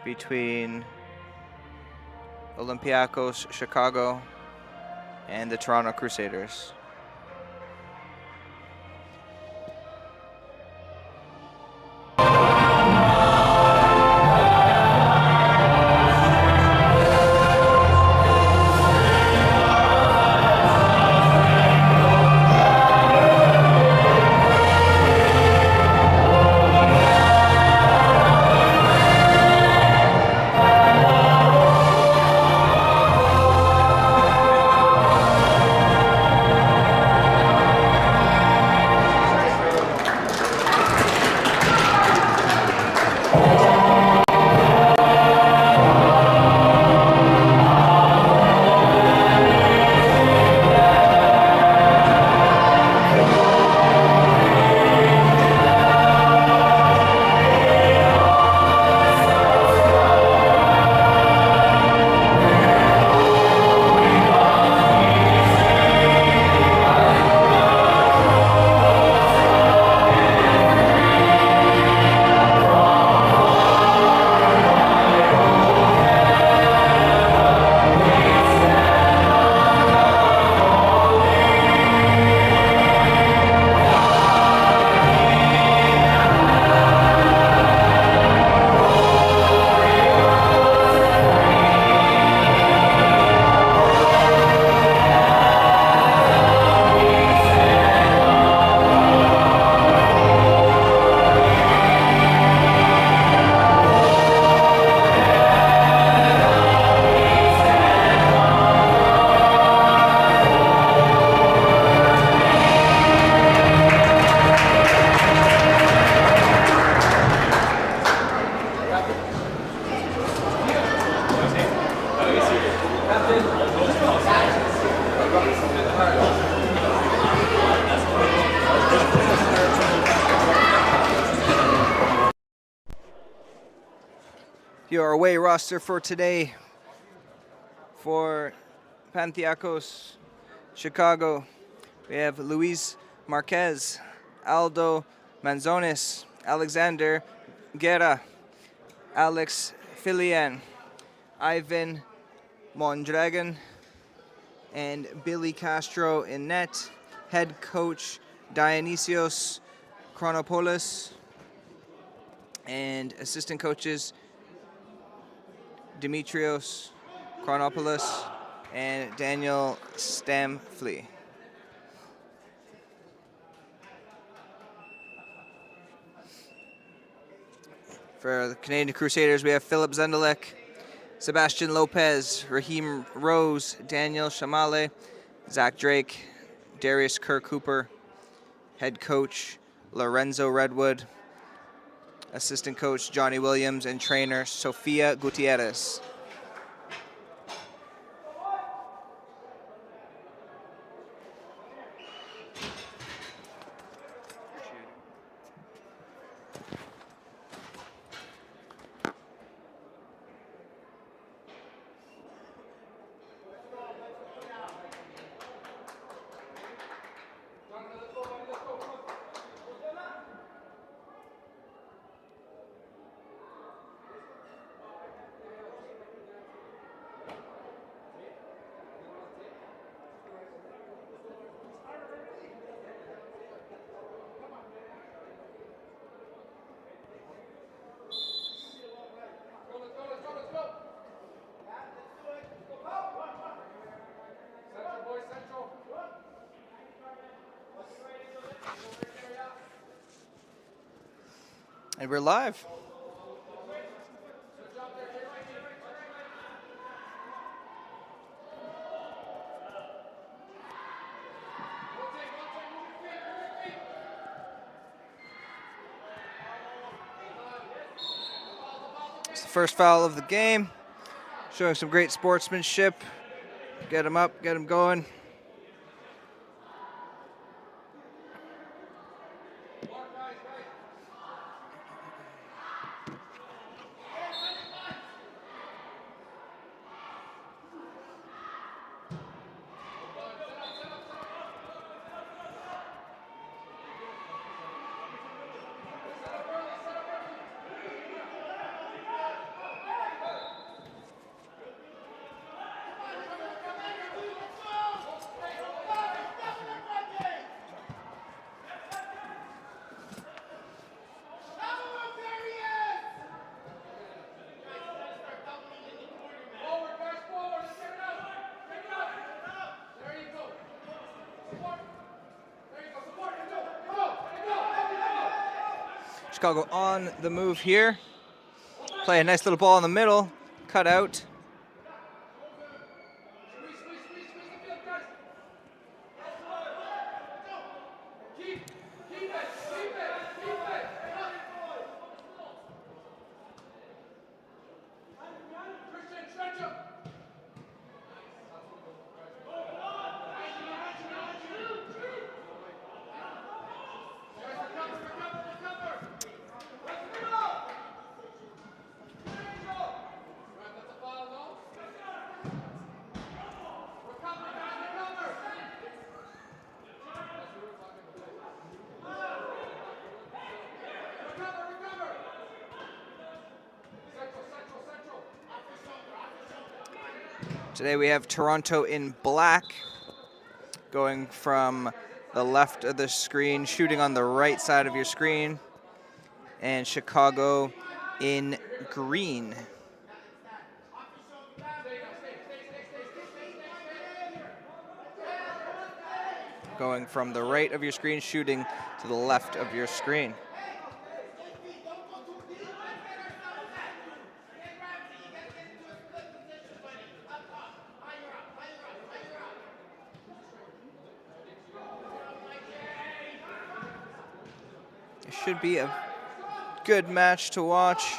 between Olympiacos Chicago and the Toronto Crusaders. Your away roster for today for Panathinaikos Chicago. We have Luis Marquez, Aldo Manzonis, Alexander Guerra, Alex Filian, Ivan Mondragon, and Billy Castro in net. Head coach Dionysios Chronopoulos, and assistant coaches Dimitrios Chronopoulos and Daniel Stamfli. For the Canadian Crusaders, we have Philip Zendelek, Sebastian Lopez, Raheem Rose, Daniel Shamale, Zach Drake, Darius Kerr Cooper, head coach Lorenzo Redwood, assistant coach Johnny Williams, and trainer Sofia Gutierrez. And we're live. It's the first foul of the game. Showing some great sportsmanship. Get him up, get him going. Chicago on the move here. Play a nice little ball in the middle, cut out. Today we have Toronto in black, going from the left of the screen, shooting on the right side of your screen, and Chicago in green. Going from the right of your screen, shooting to the left of your screen. Should be a good match to watch.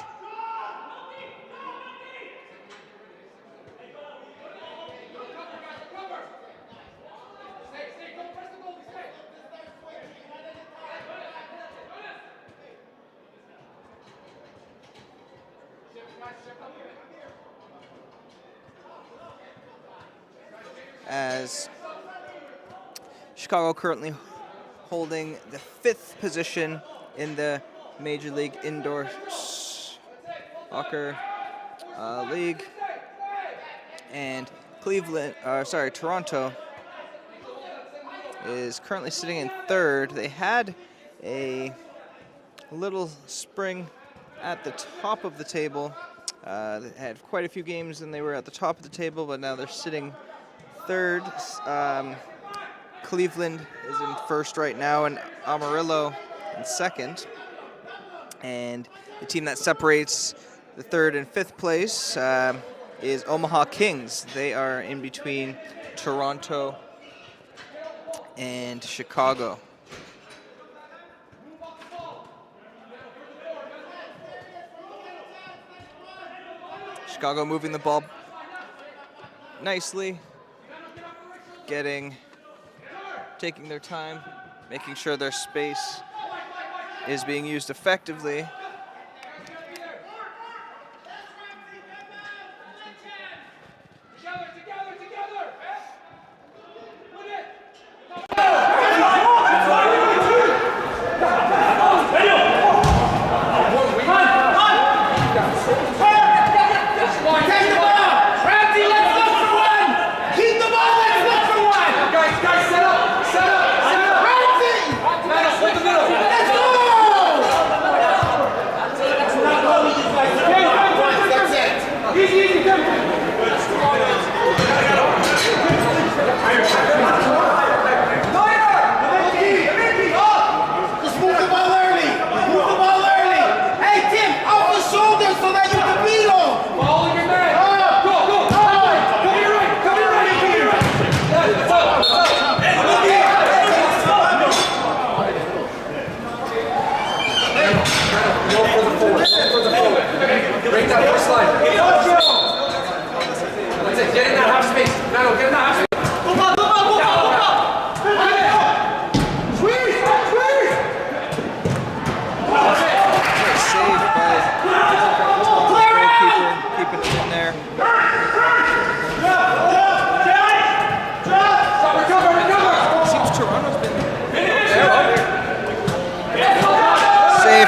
As Chicago currently holding the 5th position in the Major League Indoor Soccer League, and Toronto is currently sitting in 3rd. They had a little spring at the top of the table. They had quite a few games and they were at the top of the table, but now they're sitting 3rd. Cleveland is in 1st right now, and Amarillo in 2nd. And the team that separates the 3rd and 5th place is Omaha Kings. They are in between Toronto and Chicago. Chicago moving the ball nicely, taking their time, making sure their space is being used effectively.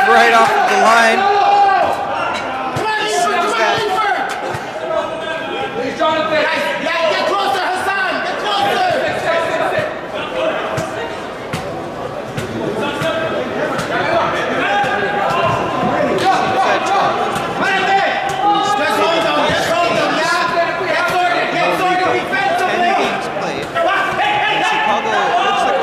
Right off of the line. Get closer, Hassan! Get closer! Chicago looks like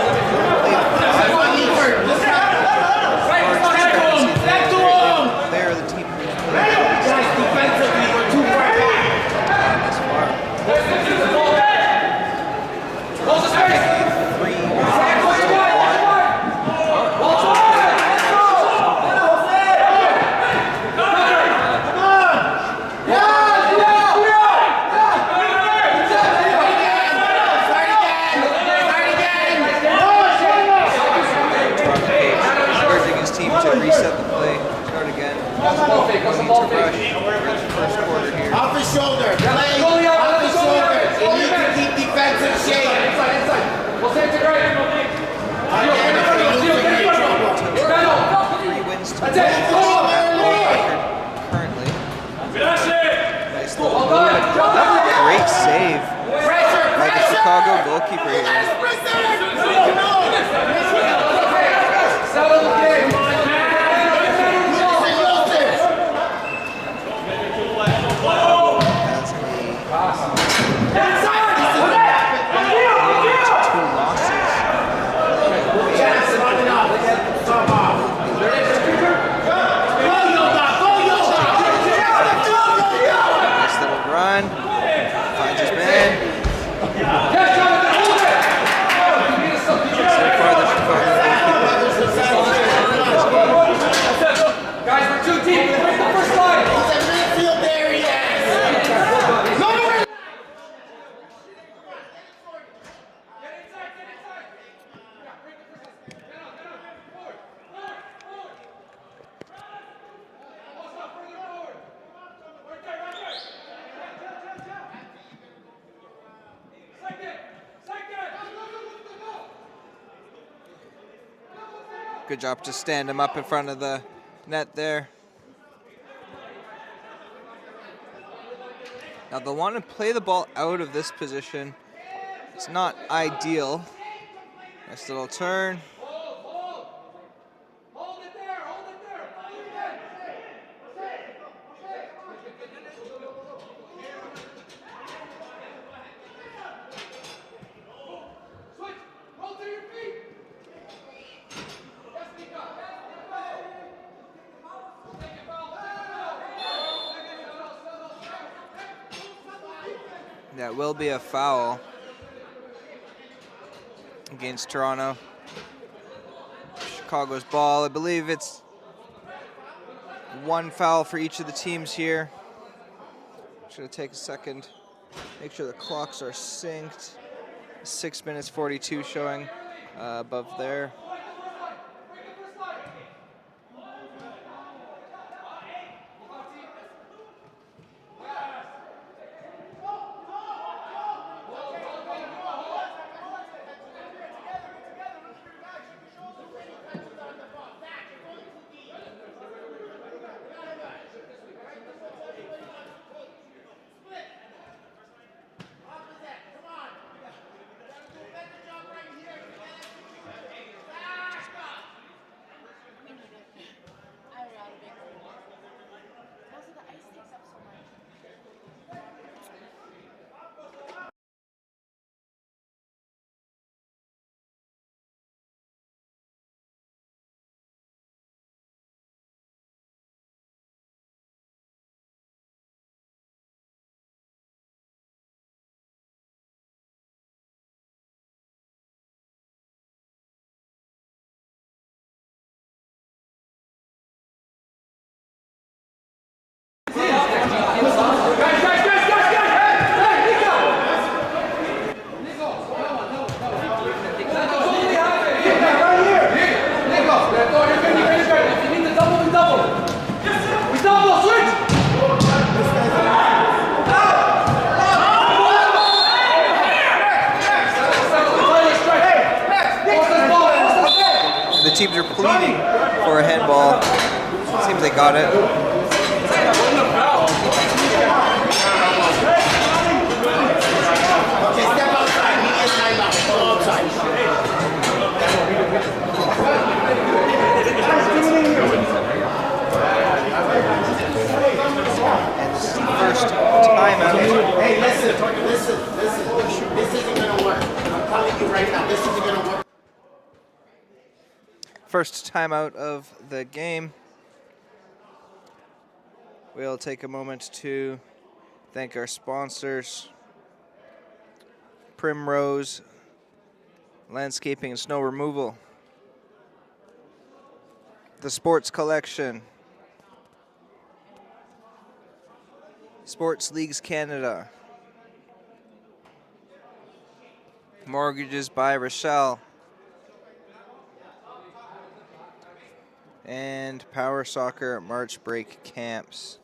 First quarter here. Off his shoulder. Play off his shoulder. You need to keep defensive shape. Inside. We'll stay to right. Again, if you're losing, you're in trouble. 3 wins to currently. Nice little move. Great save by the Chicago goalkeeper here. Settle the game. Finds his man. Guys, we're too deep. Break the first line. He's a midfield there, yes. Good job to stand him up in front of the net there. Now they'll want to play the ball out of this position. It's not ideal. Nice little turn. That will be a foul against Toronto. Chicago's ball. I believe it's 1 foul for each of the teams here. Should take a second. Make sure the clocks are synced. 6 minutes 42 showing above there. The teams are pleading for a handball. Seems they got it. Okay, step outside. He is time out. Go outside. And this is the first timeout. Hey, listen. This isn't gonna work. I'm telling you right now, this isn't gonna work. First timeout of the game. We'll take a moment to thank our sponsors. Primrose Landscaping and Snow Removal. The Sports Collection. Sports Leagues Canada. Mortgages by Rochelle. and Power Soccer March break camps.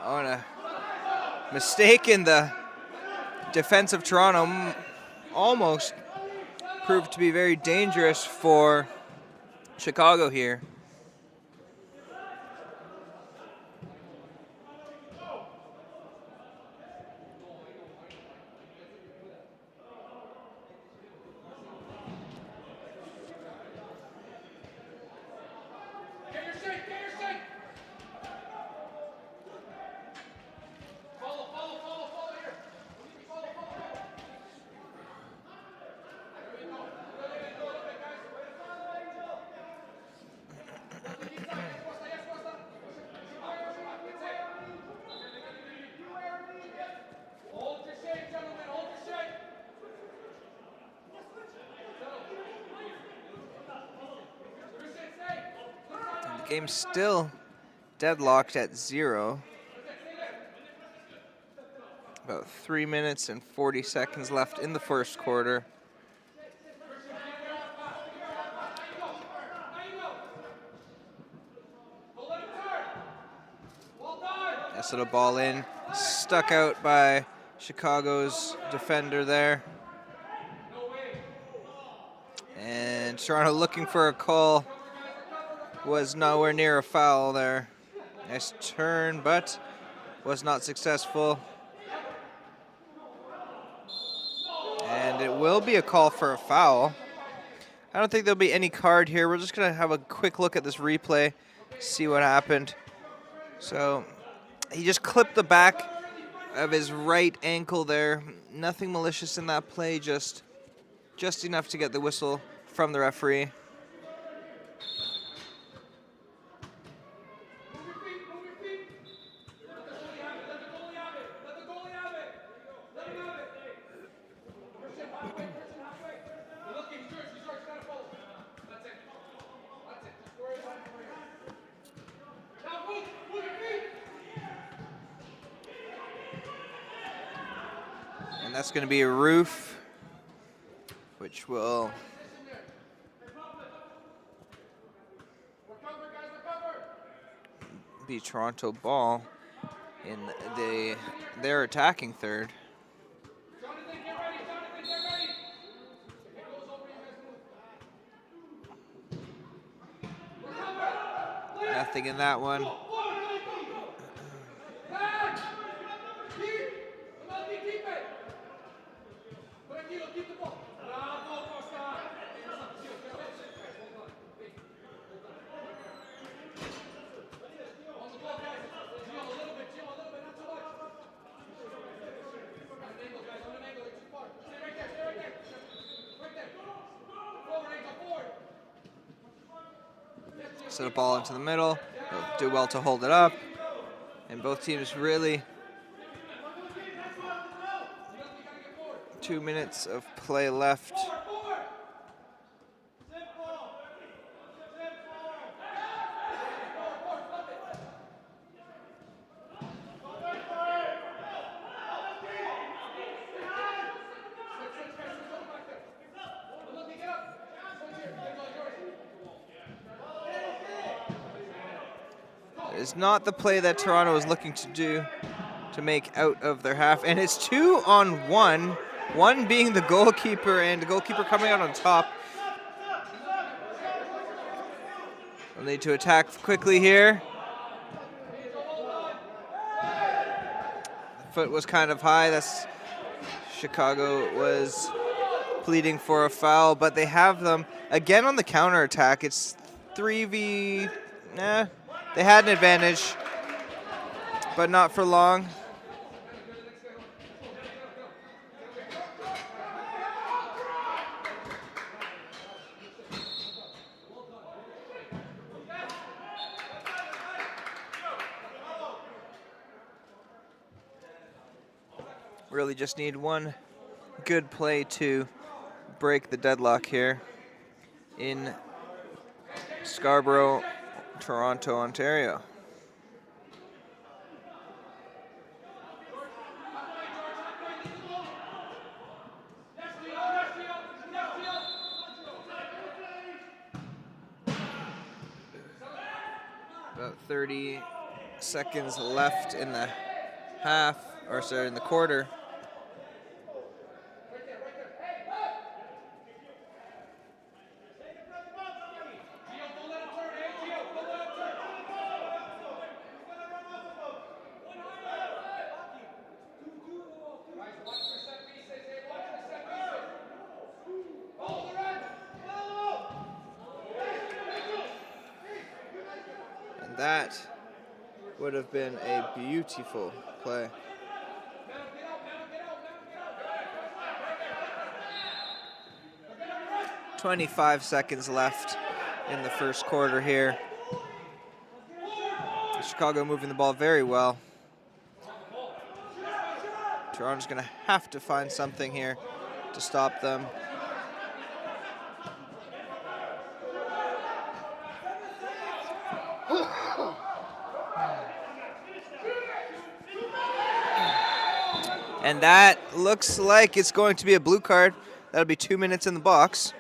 Oh, and a mistake in the defense of Toronto almost proved to be very dangerous for Chicago here. The game's still deadlocked at 0. About 3 minutes and 40 seconds left in the first quarter. Yes, it'll ball in. Stuck out by Chicago's defender there. And Toronto looking for a call. Was nowhere near a foul there. Nice turn, but was not successful. And it will be a call for a foul. I don't think there'll be any card here. We're just gonna have a quick look at this replay, see what happened. So he just clipped the back of his right ankle there. Nothing malicious in that play, just enough to get the whistle from the referee. And that's going to be a roof, which will be Toronto ball in their attacking third. Nothing in that one. So the ball into the middle. They'll do well to hold it up. And both teams really 2 minutes of play left. Is not the play that Toronto is looking to do to make out of their half. And it's 2-on-1, one being the goalkeeper and the goalkeeper coming out on top. They'll need to attack quickly here. The foot was kind of high. That's Chicago was pleading for a foul, but they have them again on the counter attack. It's 3v. They had an advantage, but not for long. Really just need one good play to break the deadlock here in Scarborough, Toronto, Ontario. About 30 seconds left in the half, or sorry, in the quarter. And that would have been a beautiful play. "25 seconds left in the first quarter here. Chicago moving the ball very well. Toronto's going to have to find something here to stop them. And that looks like it's going to be a blue card. That'll be 2 minutes in the box.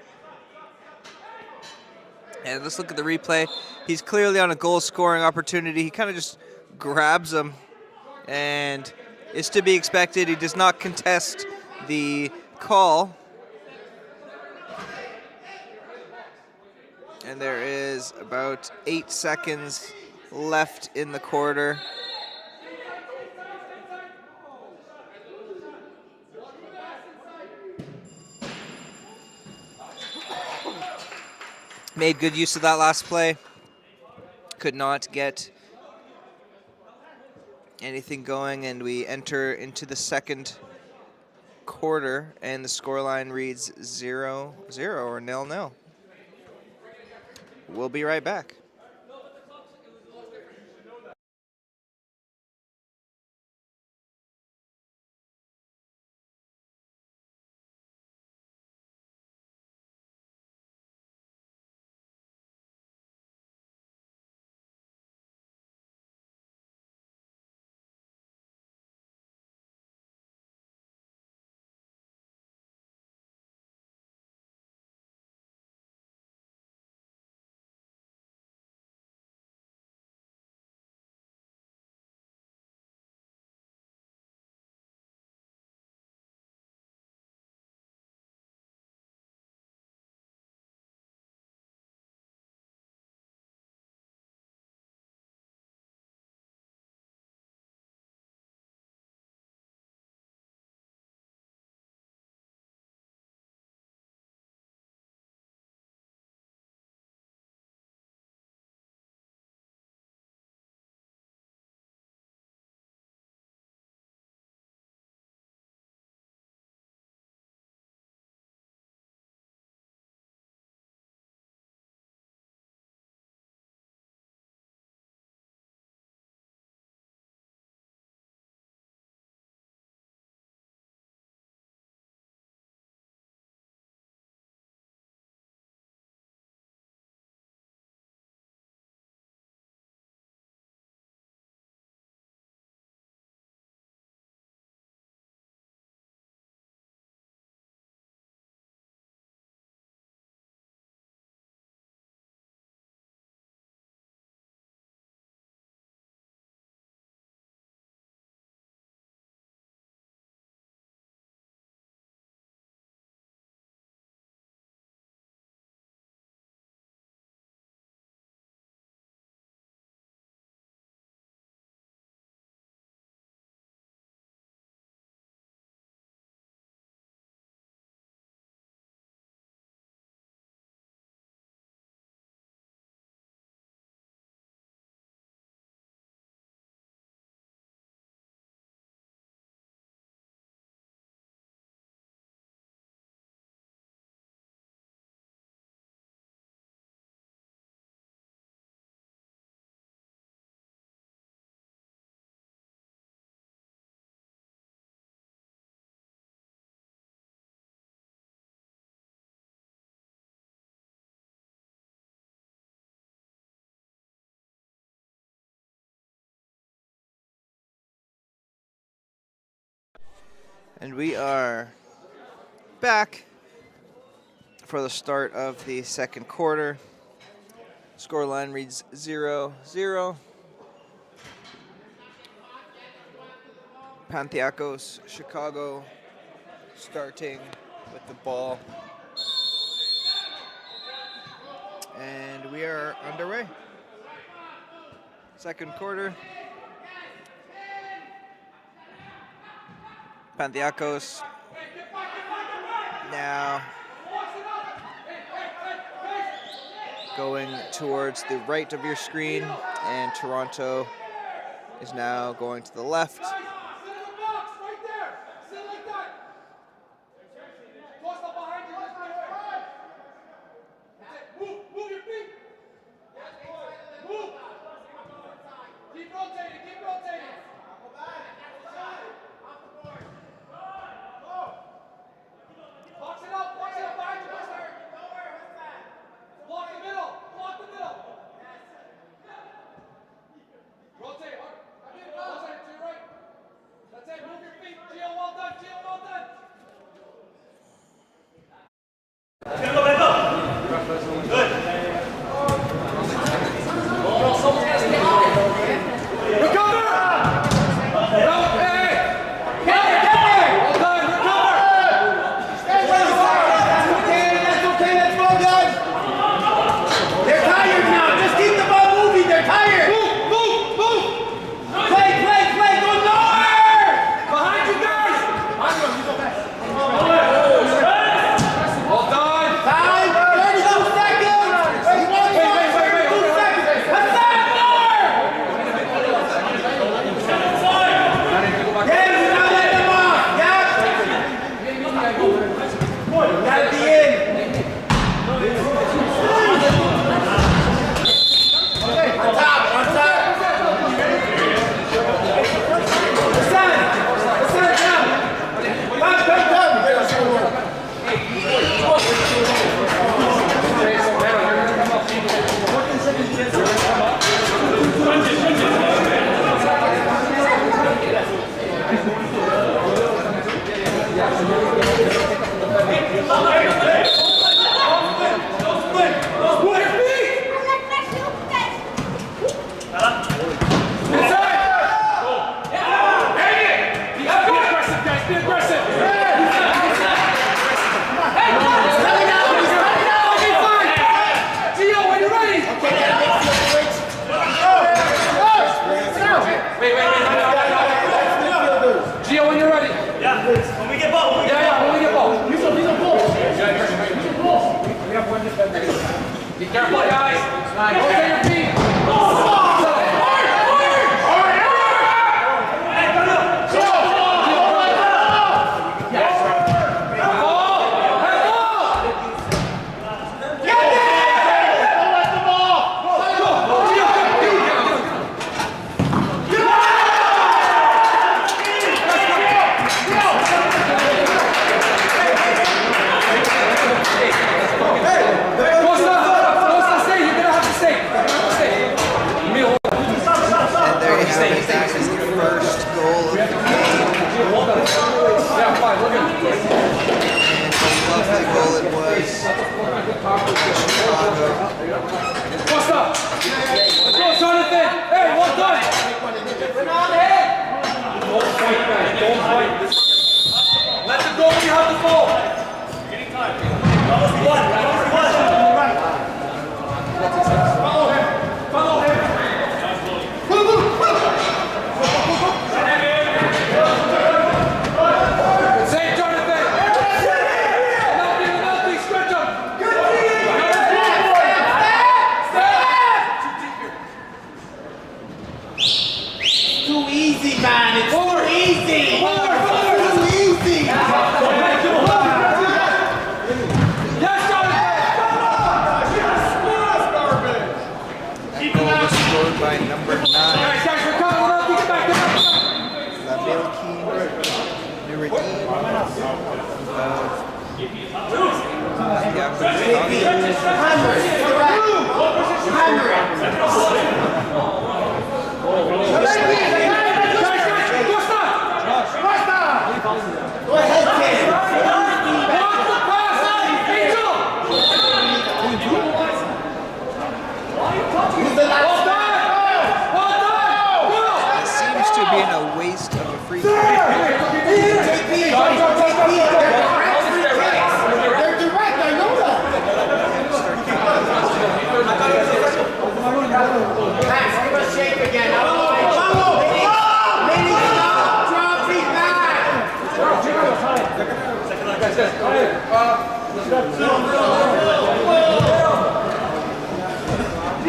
And let's look at the replay. He's clearly on a goal scoring opportunity. He kind of just grabs him, and it's to be expected. He does not contest the call. And there is about 8 seconds left in the quarter. Made good use of that last play. Could not get anything going, and we enter into the second quarter, and the scoreline reads 0-0 or 0-0. We'll be right back. And we are back for the start of the second quarter. Scoreline reads 0-0. Panthiakos, Chicago, starting with the ball. And we are underway. Second quarter. Panthiakos now going towards the right of your screen, and Toronto is now going to the left. Go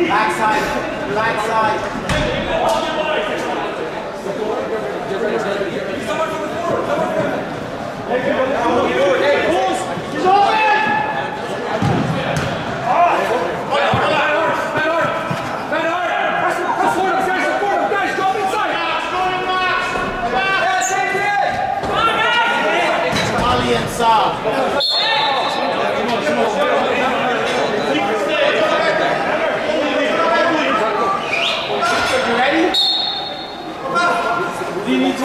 Backside. Backside. He's open! Inside. You ready? You need to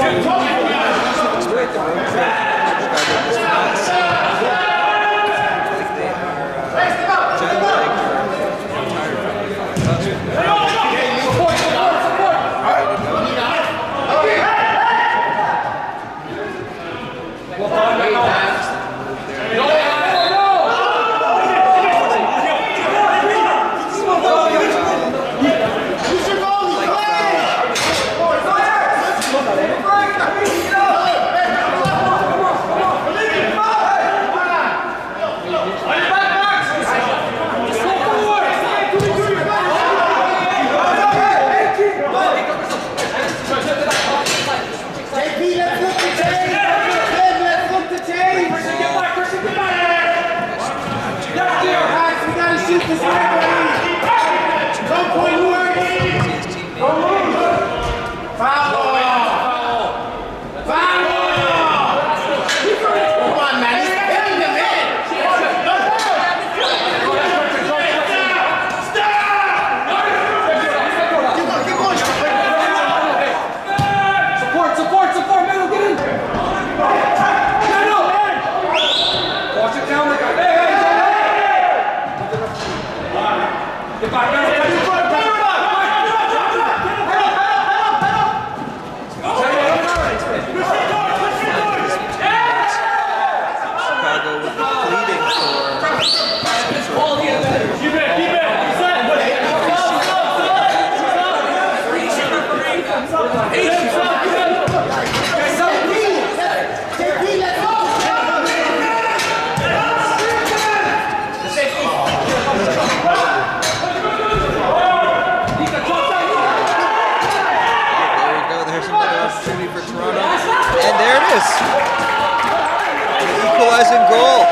equalizing goal.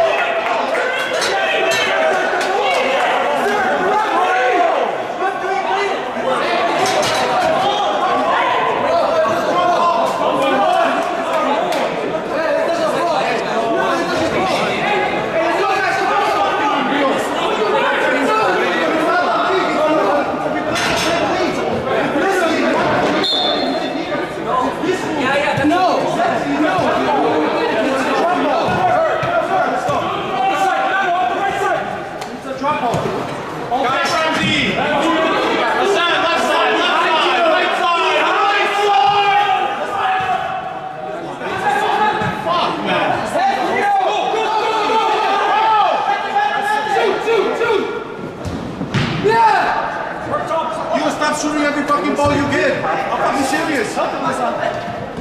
Stop shooting every fucking ball you get. I'm fucking serious.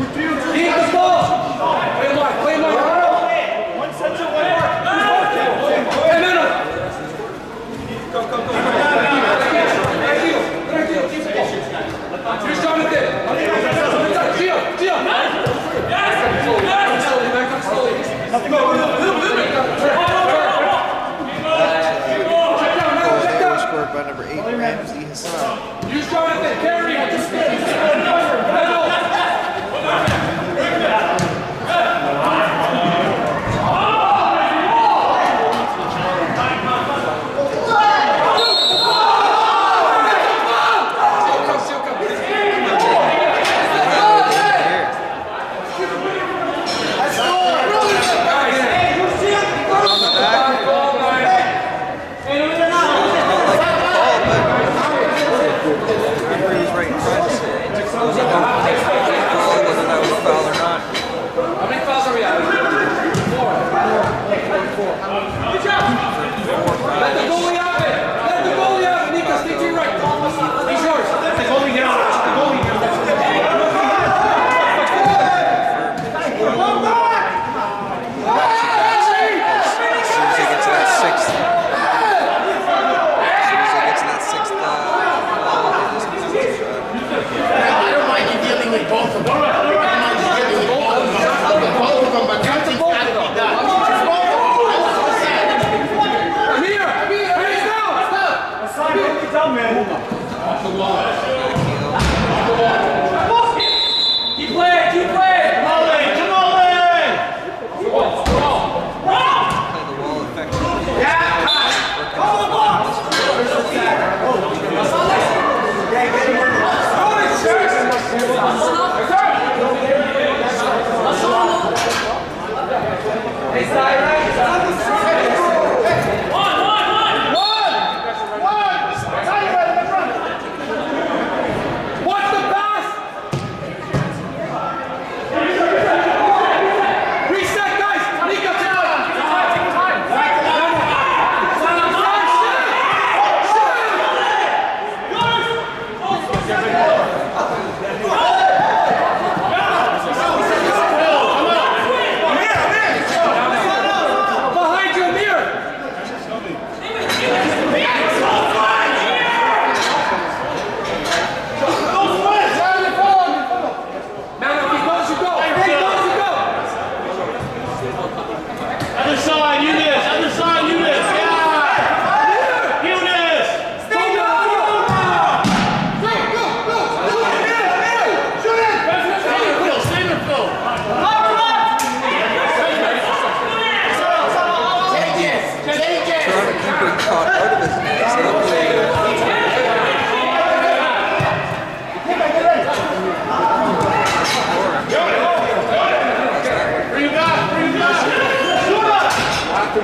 Keep the ball. Play more. One center, one more. Hey, middle. Go. Here's Jonathan. Gio. Back up slowly. Scored by number 8, Ramsey Hassan. Use Jonathan, carry.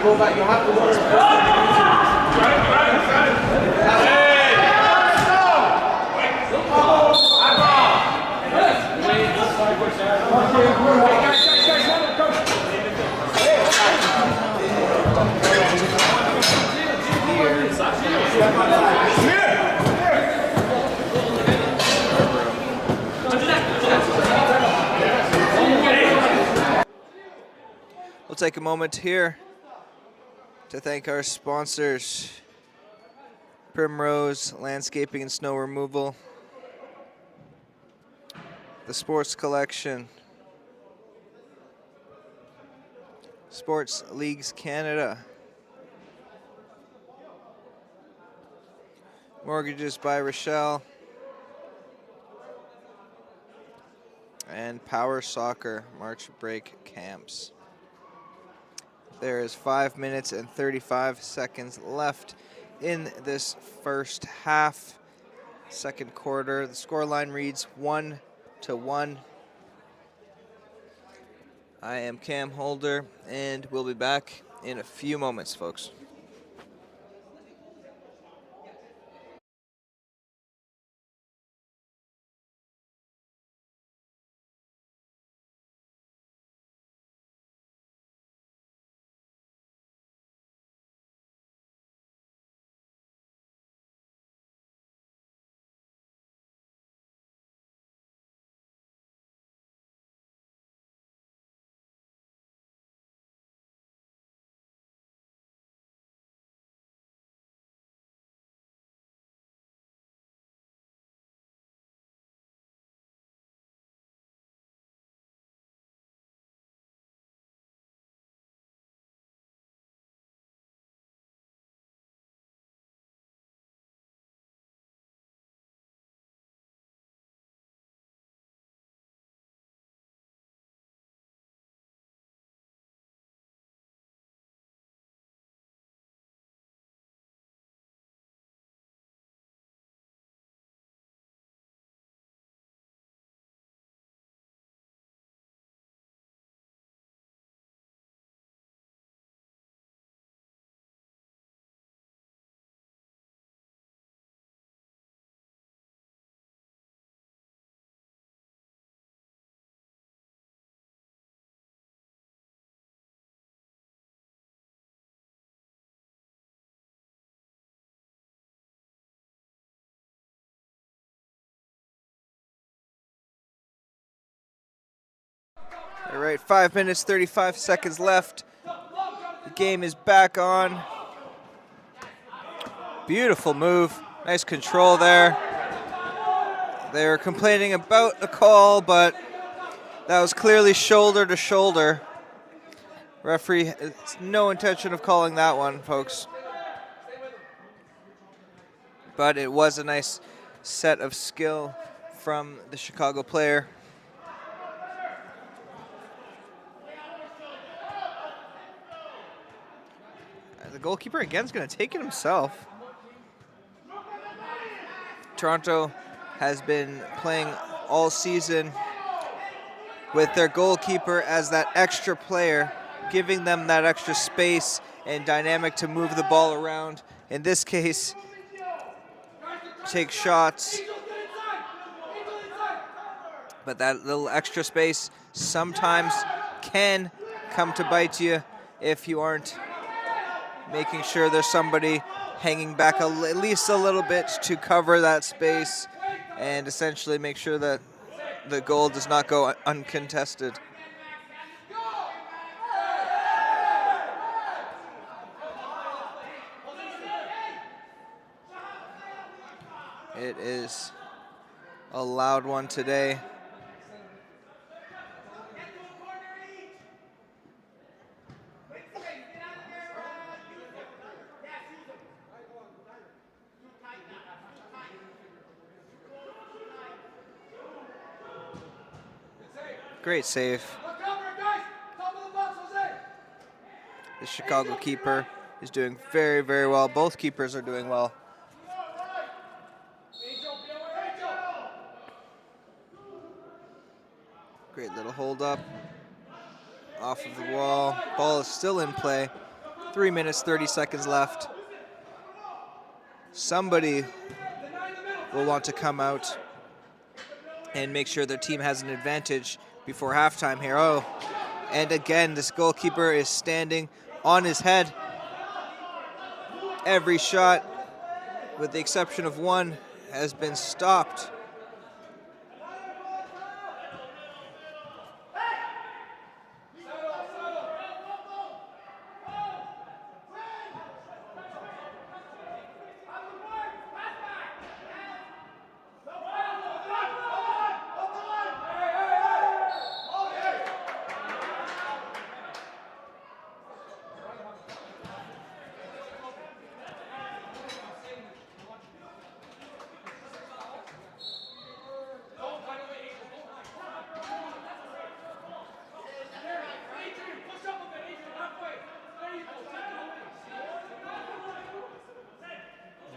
go back. You have to We'll take a moment here to thank our sponsors, Primrose Landscaping and Snow Removal, the Sports Collection, Sports Leagues Canada, Mortgages by Rochelle, and Power Soccer March Break Camps. There is 5 minutes and 35 seconds left in this first half. Second quarter, the scoreline reads 1-1. I am Cam Holder, and we'll be back in a few moments, folks. All right, 5 minutes, 35 seconds left. The game is back on. Beautiful move. Nice control there. They were complaining about the call, but that was clearly shoulder to shoulder. Referee has no intention of calling that one, folks. But it was a nice set of skill from the Chicago player. The goalkeeper again is going to take it himself. Toronto has been playing all season with their goalkeeper as that extra player, giving them that extra space and dynamic to move the ball around. In this case, take shots. But that little extra space sometimes can come to bite you if you aren't making sure there's somebody hanging back at least a little bit to cover that space and essentially make sure that the goal does not go uncontested. It is a loud one today. Great save. The Chicago keeper is doing very, very well. Both keepers are doing well. Great little hold up off of the wall. Ball is still in play. 3 minutes, 30 seconds left. Somebody will want to come out and make sure their team has an advantage before halftime here. Oh, and again, this goalkeeper is standing on his head. Every shot, with the exception of one, has been stopped.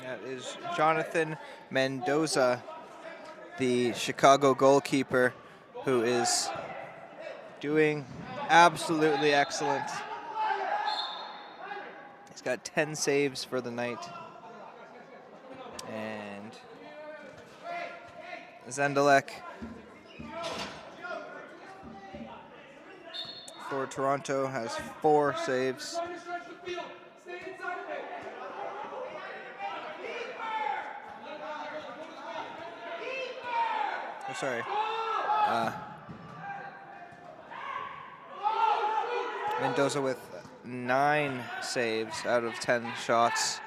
That is Jonathan Mendoza, the Chicago goalkeeper, who is doing absolutely excellent. He's got 10 saves for the night. And Zendelek for Toronto has 4 saves. Oh, sorry. Mendoza with 9 saves out of 10 shots.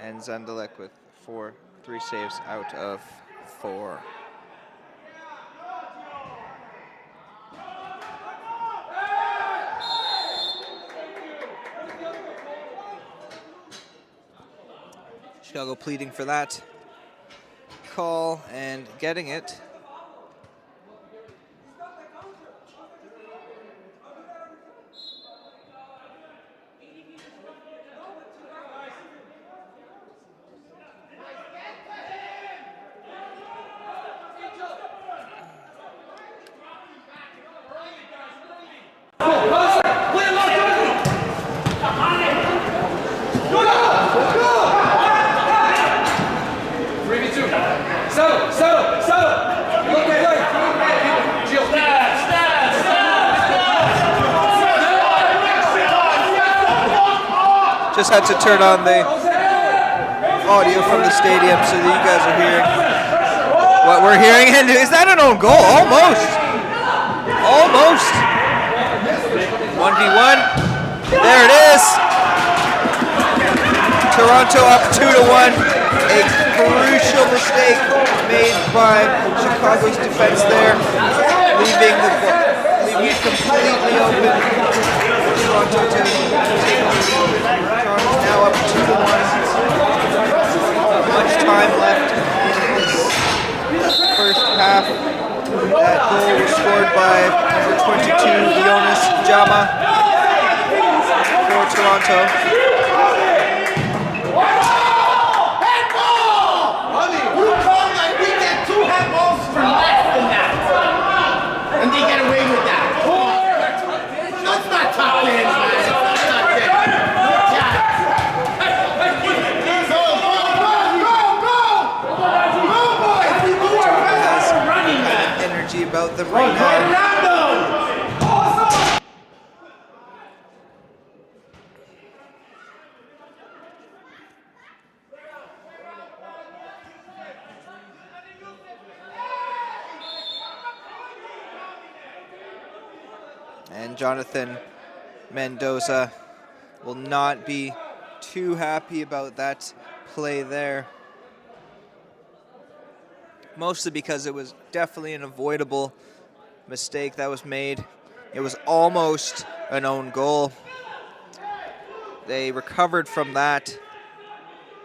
And Zendelek with 3 saves out of 4. Chicago pleading for that call and getting it. Just had to turn on the audio from the stadium so that you guys are hearing what we're hearing. And is that an own goal? Almost. Almost. 1v1. There it is. Toronto up 2-1. A crucial mistake made by Chicago's defense there, leaving it completely open. Toronto to take on the lead. Toronto's now up 2-1. Much time left in this first half. That goal was scored by number 22, Jonas Jama for Toronto. And they get away with that. That's not top man, man. That's not good. Go, boys. We are running, man. Energy about them right now. And Jonathan Mendoza will not be too happy about that play there. Mostly because it was definitely an avoidable mistake that was made. It was almost an own goal. They recovered from that,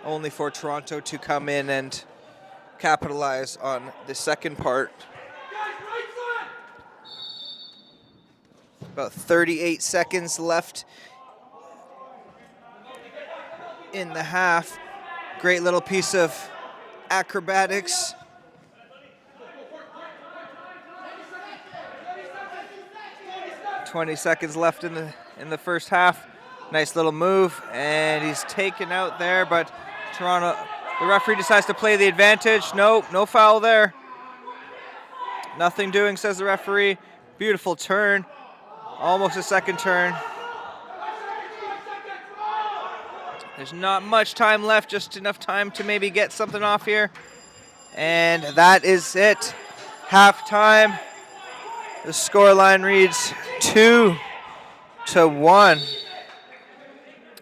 only for Toronto to come in and capitalize on the second part. About 38 seconds left in the half. Great little piece of acrobatics. .20 seconds left in the first half. Nice little move, and he's taken out there, but Toronto, the referee decides to play the advantage. No foul there. Nothing doing, says the referee. Beautiful turn, almost a second turn. There's not much time left, just enough time to maybe get something off here. And that is it. Halftime. The scoreline reads 2-1.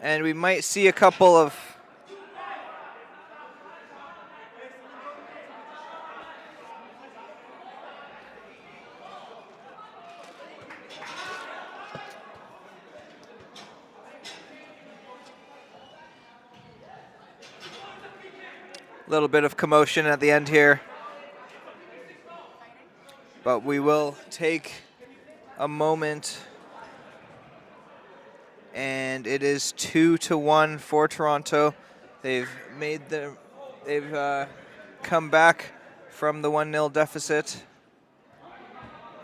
And we might see a couple of little bit of commotion at the end here. But we will take a moment. And it is 2-1 for Toronto. They've come back from the 1-0 deficit.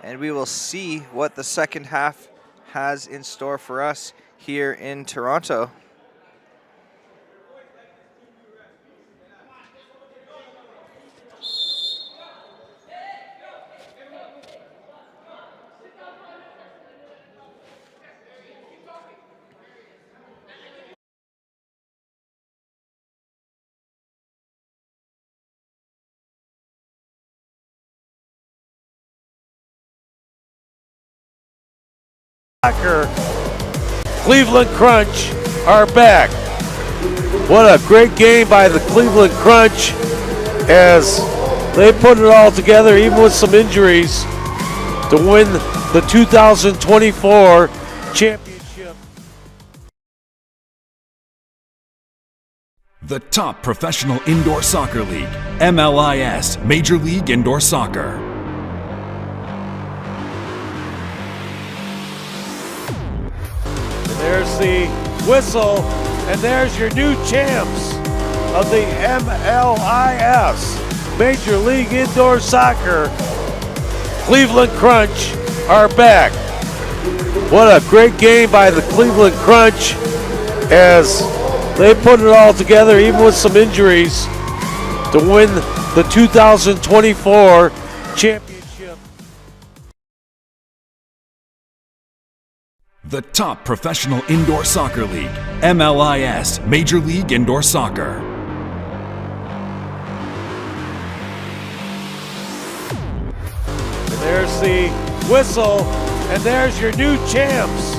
And we will see what the second half has in store for us here in Toronto. Cleveland Crunch are back. What a great game by the Cleveland Crunch as they put it all together, even with some injuries, to win the 2024 championship. The top professional indoor soccer league, MLIS, Major League Indoor Soccer. There's the whistle, and there's your new champs of the MLIS, Major League Indoor Soccer. Cleveland Crunch are back. What a great game by the Cleveland Crunch as they put it all together, even with some injuries, to win the 2024 championship. The top professional indoor soccer league, MLIS, Major League Indoor Soccer. And there's the whistle, and there's your new champs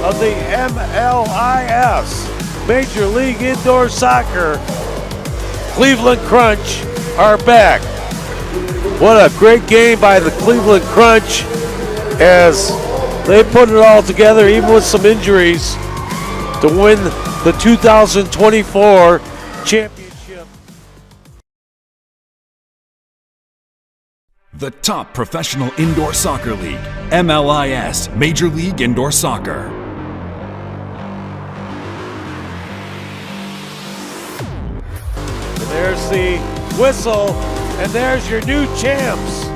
of the MLIS, Major League Indoor Soccer. Cleveland Crunch are back. What a great game by the Cleveland Crunch as they put it all together, even with some injuries, to win the 2024 championship. The top professional indoor soccer league, MLIS, Major League Indoor Soccer. And there's the whistle, and there's your new champs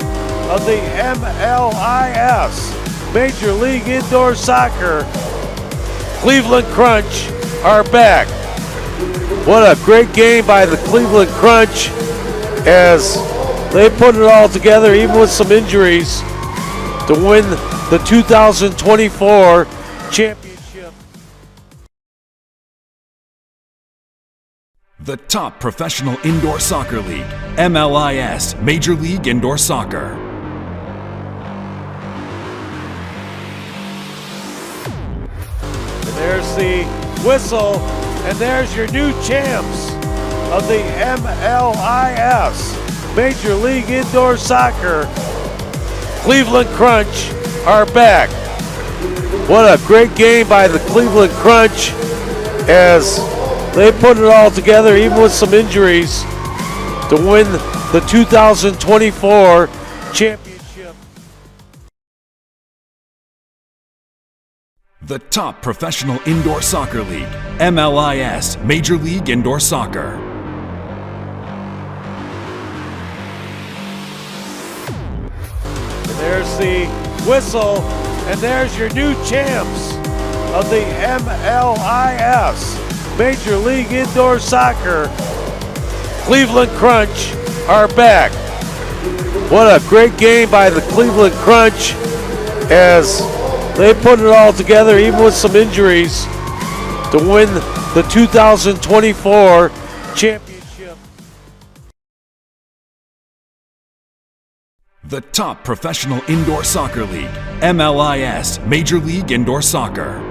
of the MLIS, Major League Indoor Soccer. Cleveland Crunch are back. What a great game by the Cleveland Crunch as they put it all together, even with some injuries, to win the 2024 championship. The top professional indoor soccer league, MLIS, Major League Indoor Soccer. There's the whistle, and there's your new champs of the MLIS, Major League Indoor Soccer. Cleveland Crunch are back. What a great game by the Cleveland Crunch as they put it all together, even with some injuries, to win the 2024 championship. The top professional indoor soccer league, MLIS, Major League Indoor Soccer. And there's the whistle, and there's your new champs of the MLIS, Major League Indoor Soccer, Cleveland Crunch, are back. What a great game by the Cleveland Crunch as they put it all together, even with some injuries, to win the 2024 championship. The top professional indoor soccer league, MLIS, Major League Indoor Soccer.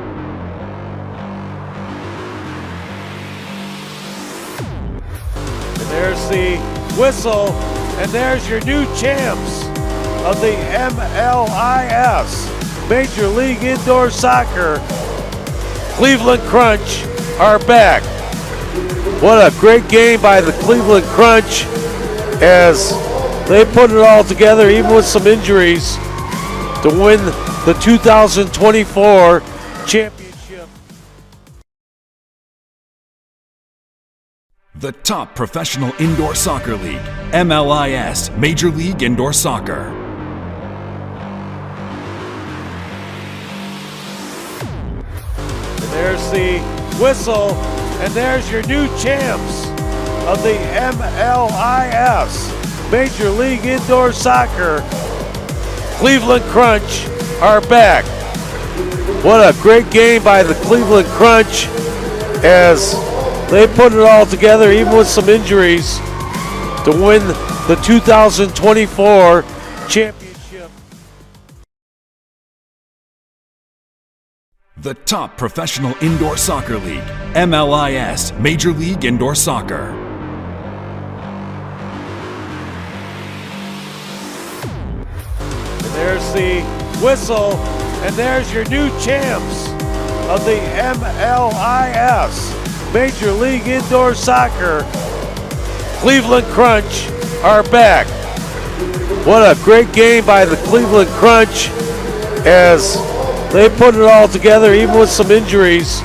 And there's the whistle, and there's your new champs of the MLIS, Major League Indoor Soccer, Cleveland Crunch, are back. What a great game by the Cleveland Crunch as they put it all together, even with some injuries, to win the 2024 championship. The top professional indoor soccer league, MLIS, Major League Indoor Soccer. And there's the whistle, and there's your new champs of the MLIS, Major League Indoor Soccer, Cleveland Crunch, are back. What a great game by the Cleveland Crunch as they put it all together, even with some injuries, to win the 2024 championship. The top professional indoor soccer league, MLIS, Major League Indoor Soccer. And there's the whistle, and there's your new champs of the MLIS, Major League Indoor Soccer, Cleveland Crunch, are back. What a great game by the Cleveland Crunch as they put it all together, even with some injuries,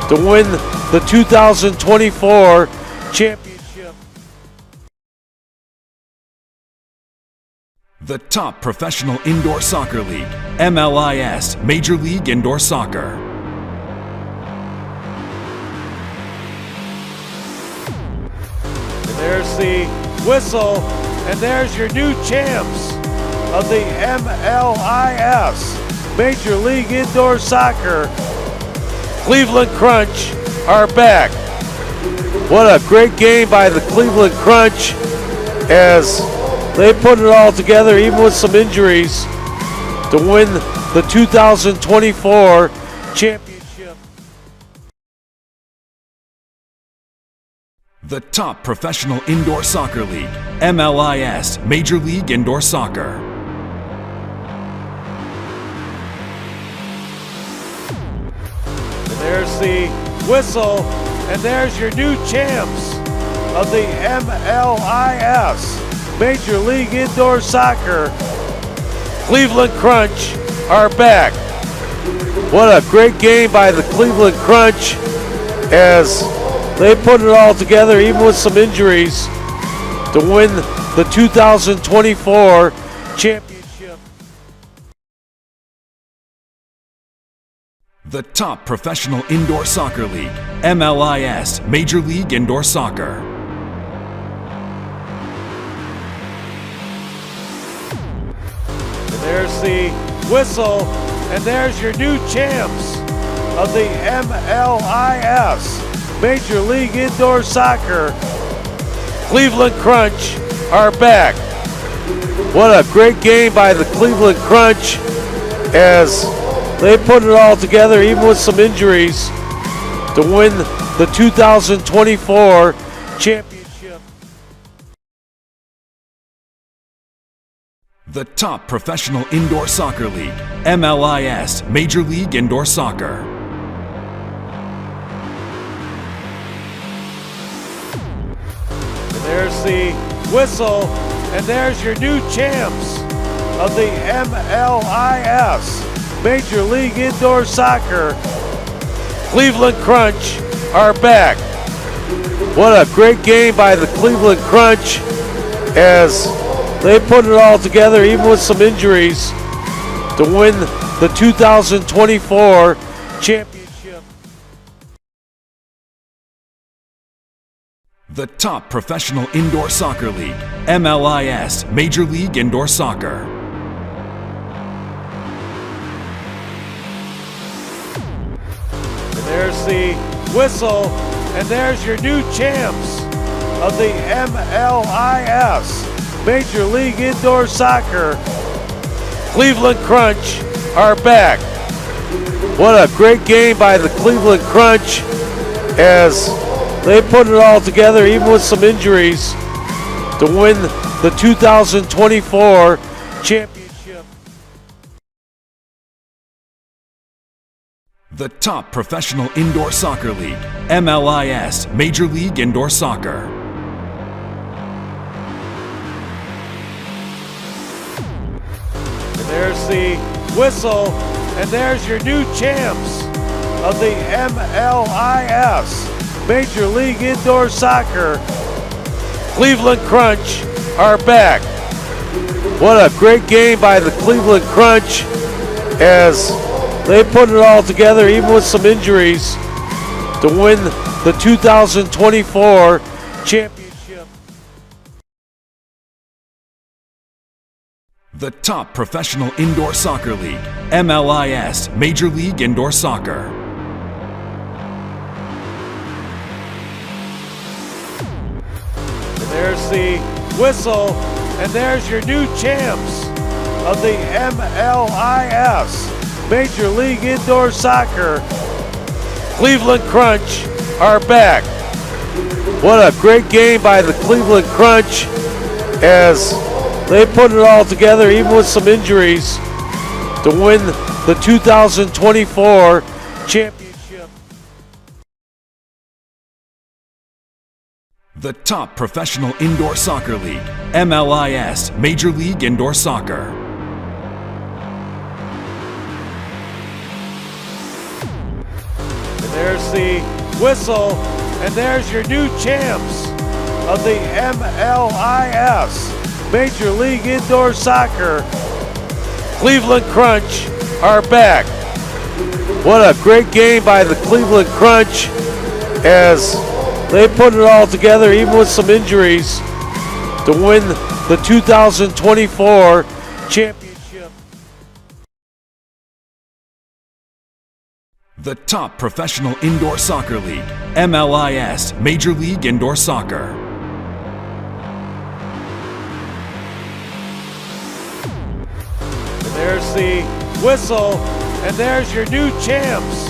to win the 2024 championship. The top professional indoor soccer league, MLIS, Major League Indoor Soccer. And there's the whistle, and there's your new champs of the MLIS, Major League Indoor Soccer, Cleveland Crunch, are back. What a great game by the Cleveland Crunch as they put it all together, even with some injuries, to win the 2024 championship. The top professional indoor soccer league, MLIS, Major League Indoor Soccer. And there's the whistle, and there's your new champs of the MLIS, Major League Indoor Soccer, Cleveland Crunch, are back. What a great game by the Cleveland Crunch as they put it all together, even with some injuries, to win the 2024 championship. The top professional indoor soccer league, MLIS, Major League Indoor Soccer. And there's the whistle, and there's your new champs of the MLIS, Major League Indoor Soccer, Cleveland Crunch, are back. What a great game by the Cleveland Crunch as they put it all together, even with some injuries, to win the 2024 championship. The top professional indoor soccer league, MLIS, Major League Indoor Soccer. And there's the whistle, and there's your new champs of the MLIS, Major League Indoor Soccer, Cleveland Crunch, are back. What a great game by the Cleveland Crunch as they put it all together, even with some injuries, to win the 2024 championship. The top professional indoor soccer league, MLIS, Major League Indoor Soccer. And there's the whistle, and there's your new champs of the MLIS, Major League Indoor Soccer. Cleveland Crunch are back. What a great game by the Cleveland Crunch as they put it all together, even with some injuries, to win the 2024 championship. The top professional indoor soccer league, MLIS, Major League Indoor Soccer. And there's the whistle, and there's your new champs of the MLIS, Major League Indoor Soccer. Cleveland Crunch are back. What a great game by the Cleveland Crunch as they put it all together, even with some injuries, to win the 2024 championship. The top professional indoor soccer league, MLIS, Major League Indoor Soccer. And there's the whistle, and there's your new champs of the MLIS, Major League Indoor Soccer. Cleveland Crunch are back. What a great game by the Cleveland Crunch as they put it all together, even with some injuries, to win the 2024 championship. The top professional indoor soccer league, MLIS, Major League Indoor Soccer. And there's the whistle, and there's your new champs of the MLIS, Major League Indoor Soccer. Cleveland Crunch are back. What a great game by the Cleveland Crunch as they put it all together, even with some injuries, to win the 2024 championship. The top professional indoor soccer league, MLIS, Major League Indoor Soccer. And there's the whistle, and there's your new champs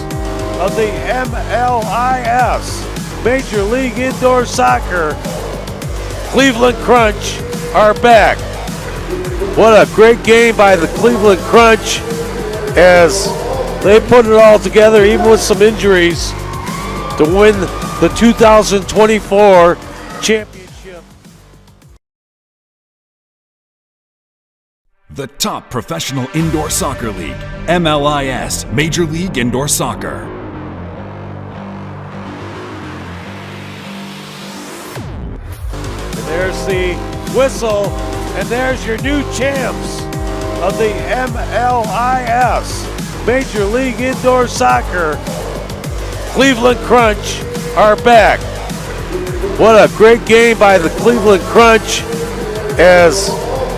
of the MLIS, Major League Indoor Soccer. Cleveland Crunch are back. What a great game by the Cleveland Crunch as they put it all together, even with some injuries, to win the 2024 championship. The top professional indoor soccer league, MLIS, Major League Indoor Soccer. And there's the whistle, and there's your new champs of the MLIS, Major League Indoor Soccer. Cleveland Crunch are back. What a great game by the Cleveland Crunch as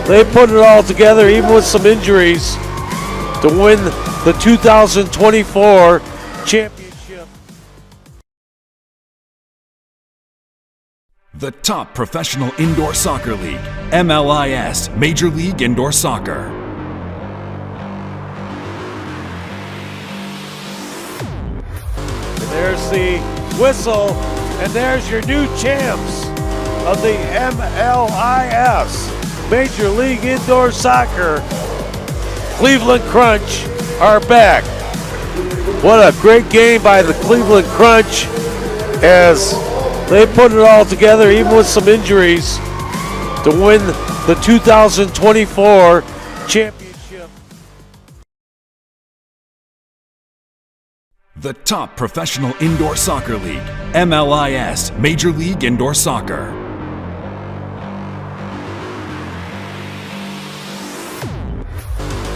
they put it all together, even with some injuries, to win the 2024 championship. The top professional indoor soccer league, MLIS, Major League Indoor Soccer. And there's the whistle, and there's your new champs of the MLIS, Major League Indoor Soccer. Cleveland Crunch are back. What a great game by the Cleveland Crunch as they put it all together, even with some injuries, to win the 2024 championship. The top professional indoor soccer league, MLIS, Major League Indoor Soccer.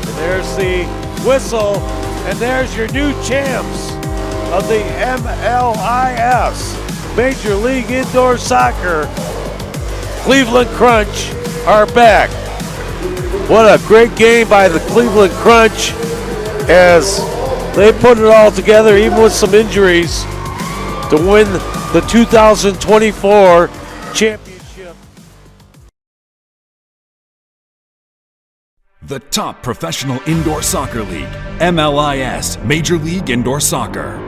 And there's the whistle, and there's your new champs of the MLIS, Major League Indoor Soccer, Cleveland Crunch, are back. What a great game by the Cleveland Crunch as they put it all together, even with some injuries, to win the 2024 championship. The top professional indoor soccer league, MLIS, Major League Indoor Soccer.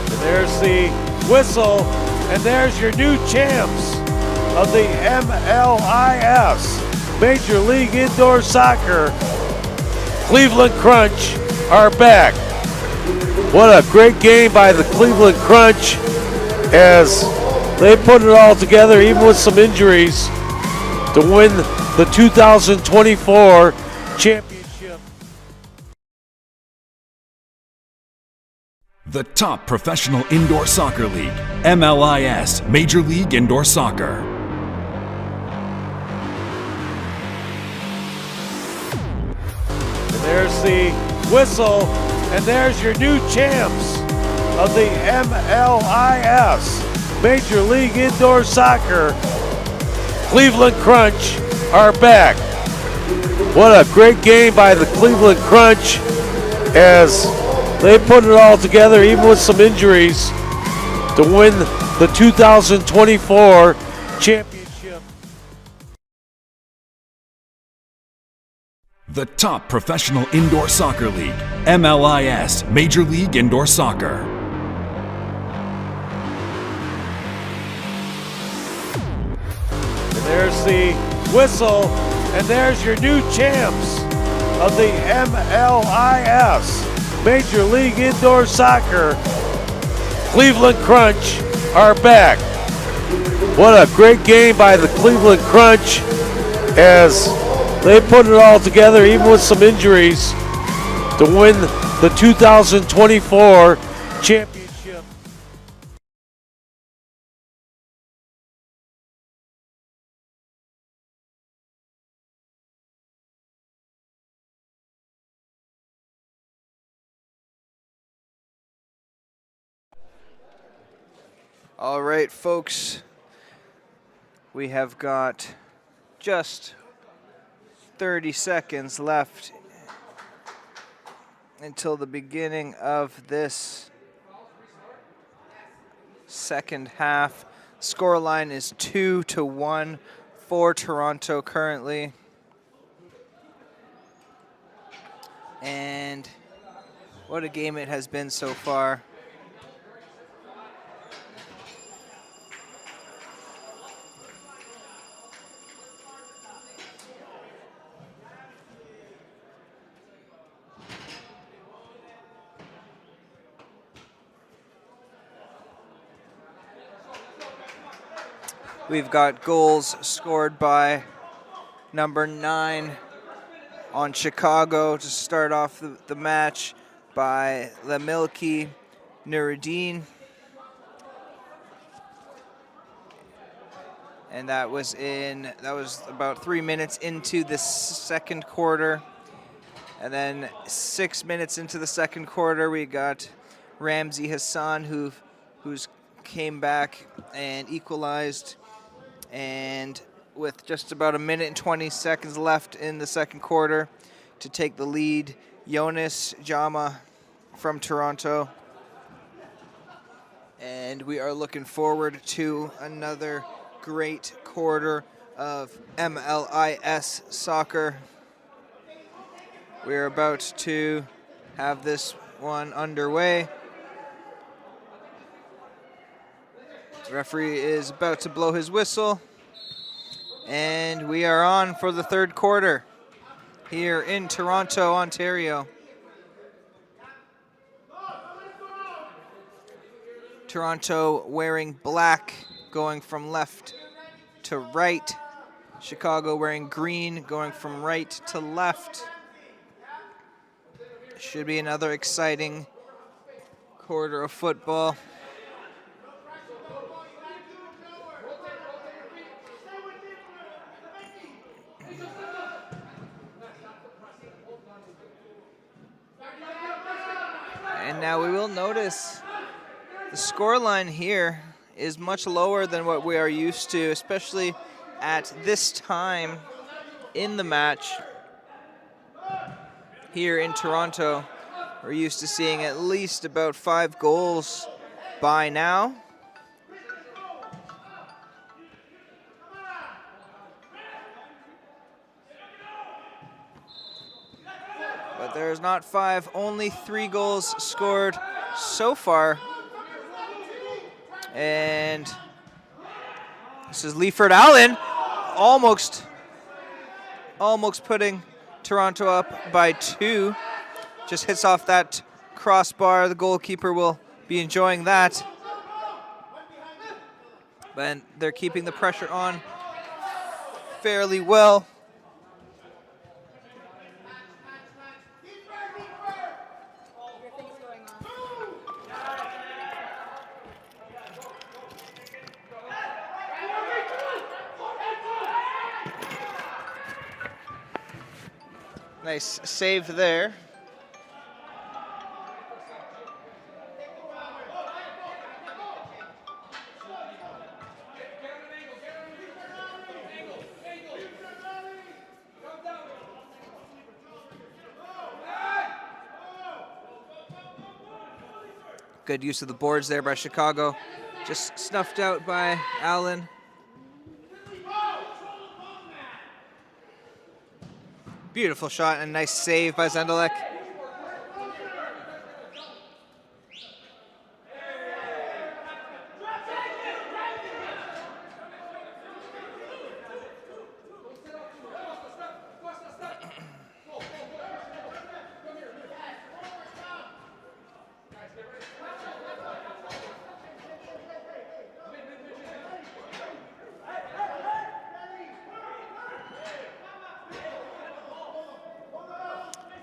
And there's the whistle, and there's your new champs of the MLIS, Major League Indoor Soccer, Cleveland Crunch, are back. What a great game by the Cleveland Crunch as they put it all together, even with some injuries, to win the 2024 championship. The top professional indoor soccer league, MLIS, Major League Indoor Soccer. And there's the whistle, and there's your new champs of the MLIS, Major League Indoor Soccer, Cleveland Crunch, are back. What a great game by the Cleveland Crunch as they put it all together, even with some injuries, to win the 2024 championship. The top professional indoor soccer league, MLIS, Major League Indoor Soccer. And there's the whistle, and there's your new champs of the MLIS, Major League Indoor Soccer, Cleveland Crunch, are back. What a great game by the Cleveland Crunch as they put it all together, even with some injuries, to win the 2024 championship. All right, folks, we have got just 30 seconds left until the beginning of this second half. Scoreline is 2-1 for Toronto currently. And what a game it has been so far. We've got goals scored by number 9 on Chicago to start off the match by Lemilki Nuruddin. And that was about 3 minutes into the second quarter. And then 6 minutes into the second quarter, we got Ramzi Hassan who's came back and equalized. And with just about 1 minute and 20 seconds left in the second quarter to take the lead, Jonas Jama from Toronto. And we are looking forward to another great quarter of MLIS soccer. We're about to have this one underway. The referee is about to blow his whistle. And we are on for the third quarter here in Toronto, Ontario. Toronto wearing black, going from left to right. Chicago wearing green, going from right to left. Should be another exciting quarter of football. And now we will notice the score line here is much lower than what we are used to, especially at this time in the match. Here in Toronto, we're used to seeing at least about 5 goals by now. But there's not 5, only 3 goals scored so far. And this is Leiford Allen almost putting Toronto up by 2. Just hits off that crossbar. The goalkeeper will be enjoying that. But they're keeping the pressure on fairly well. Nice save there. Good use of the boards there by Chicago. Just snuffed out by Allen. Beautiful shot and nice save by Zendelek.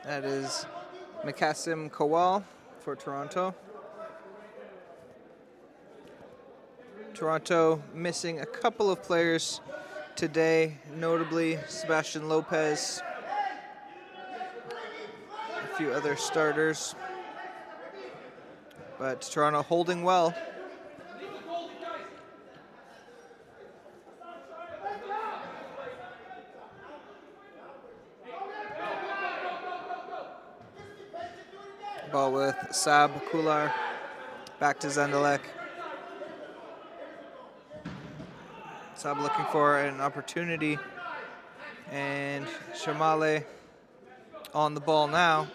That is Makasim Kowal for Toronto. Toronto missing a couple of players today, notably Sebastian Lopez, a few other starters, but Toronto holding well. Ball with Sab Kular, back to Zendelek. Sab looking for an opportunity, and Shamale on the ball now.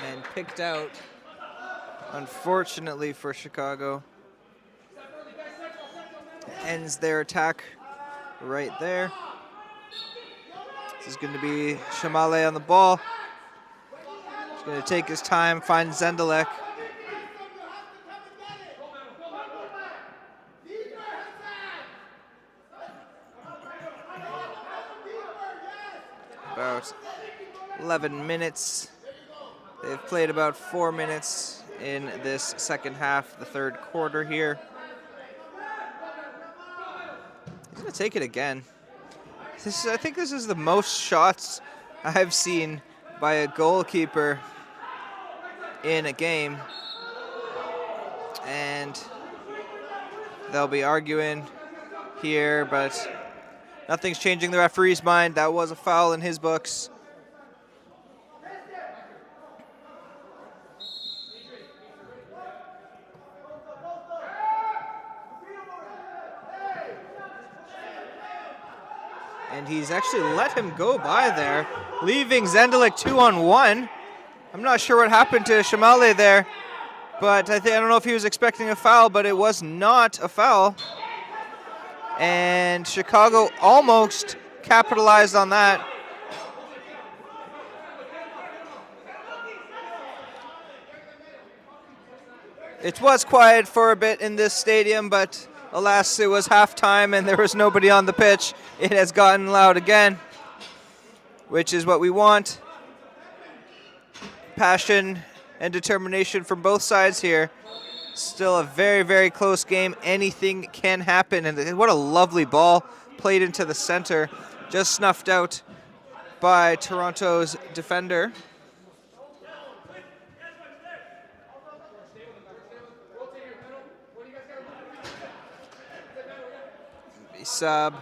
And picked out, unfortunately for Chicago. Ends their attack right there. This is going to be Shamale on the ball. He's going to take his time, find Zendelek. About 11 minutes. They've played about 4 minutes in this second half, the third quarter here. He's going to take it again. I think this is the most shots I've seen by a goalkeeper in a game. And they'll be arguing here, but nothing's changing the referee's mind. That was a foul in his books. And he's actually let him go by there, leaving Zendelek 2-on-1. I'm not sure what happened to Shamale there, but I don't know if he was expecting a foul, but it was not a foul. And Chicago almost capitalized on that. It was quiet for a bit in this stadium, but alas, it was halftime and there was nobody on the pitch. It has gotten loud again, which is what we want. Passion and determination from both sides here. Still a very, very close game. Anything can happen. And what a lovely ball played into the center, just snuffed out by Toronto's defender. Sub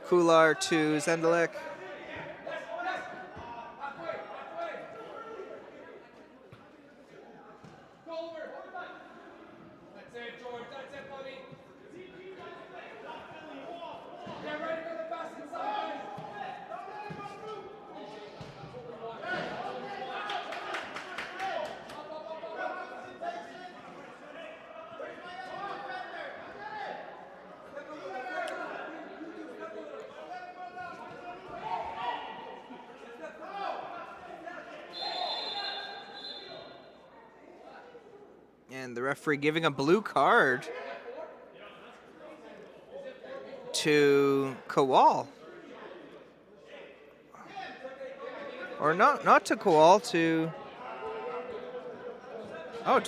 Kular to Zendelik. And the referee giving a blue card to Kowal. Or not to Kowal, to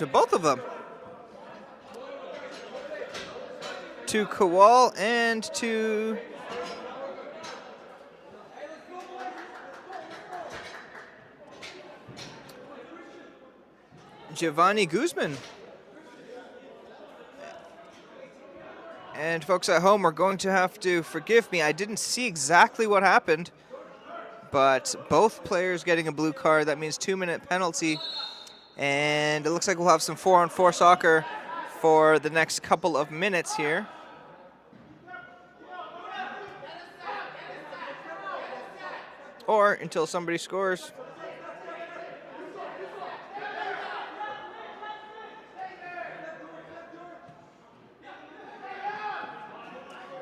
both of them. To Kowal and to Giovanni Guzman. And folks at home are going to have to forgive me. I didn't see exactly what happened, but both players getting a blue card. That means 2-minute penalty. And it looks like we'll have some 4-on-4 soccer for the next couple of minutes here. Or until somebody scores.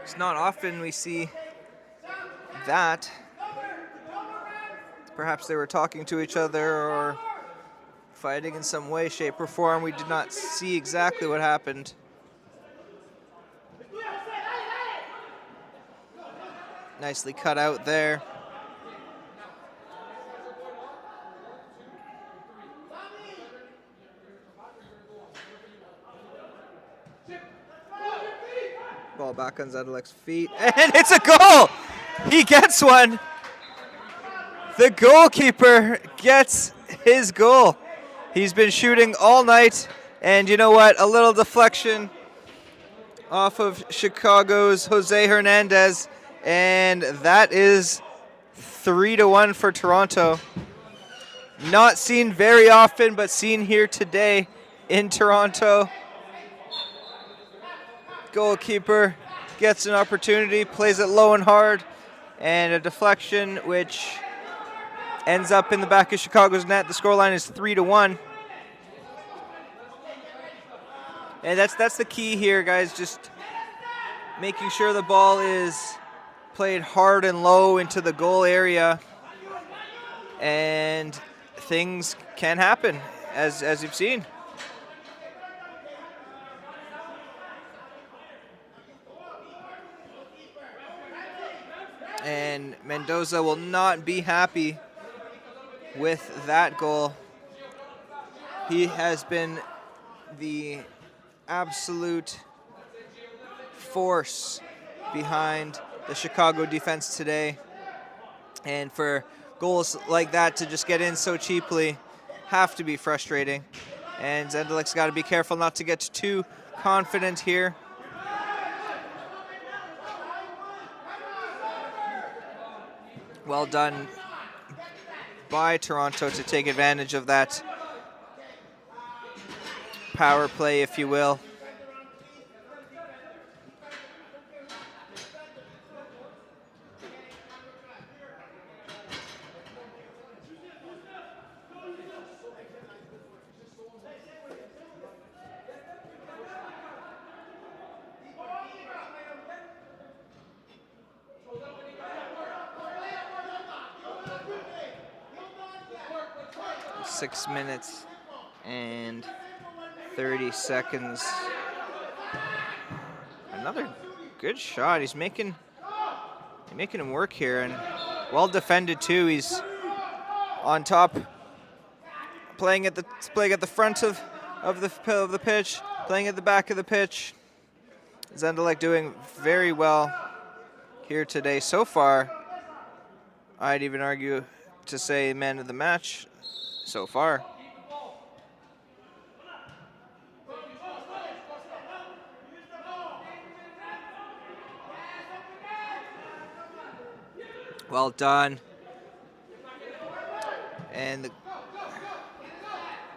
It's not often we see that. Perhaps they were talking to each other or fighting in some way, shape, or form. We did not see exactly what happened. Nicely cut out there. Ball back on Zendelik's feet, and it's a goal! He gets one. The goalkeeper gets his goal. He's been shooting all night, and you know what? A little deflection off of Chicago's Jose Hernandez, and that is 3-1 for Toronto. Not seen very often, but seen here today in Toronto. Goalkeeper gets an opportunity, plays it low and hard, and a deflection which ends up in the back of Chicago's net. The scoreline is 3-1. And that's the key here, guys, just making sure the ball is played hard and low into the goal area, and things can happen, as you've seen. And Mendoza will not be happy with that goal. He has been the absolute force behind the Chicago defense today. And for goals like that to just get in so cheaply have to be frustrating. And Zendelik's got to be careful not to get too confident here. Well done by Toronto to take advantage of that power play, if you will. Six minutes and 30 seconds. Another good shot. He's making him work here, and well defended too. He's on top, playing at the front of the pitch, playing at the back of the pitch. Zendelik doing very well here today so far. I'd even argue to say man of the match so far. Well done. And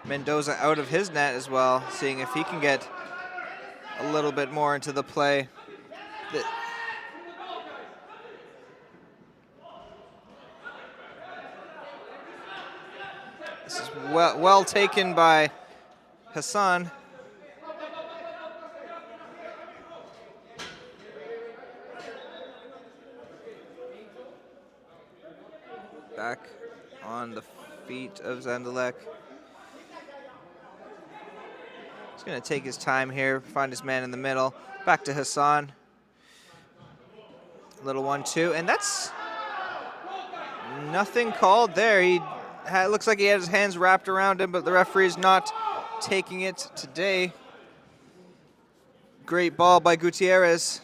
Mendoza out of his net as well, seeing if he can get a little bit more into the play. This is well taken by Hassan. Back on the feet of Zendalek. He's going to take his time here, find his man in the middle. Back to Hassan. Little 1-2, and that's nothing called there. Looks like he had his hands wrapped around him, but the referee is not taking it today. Great ball by Gutierrez.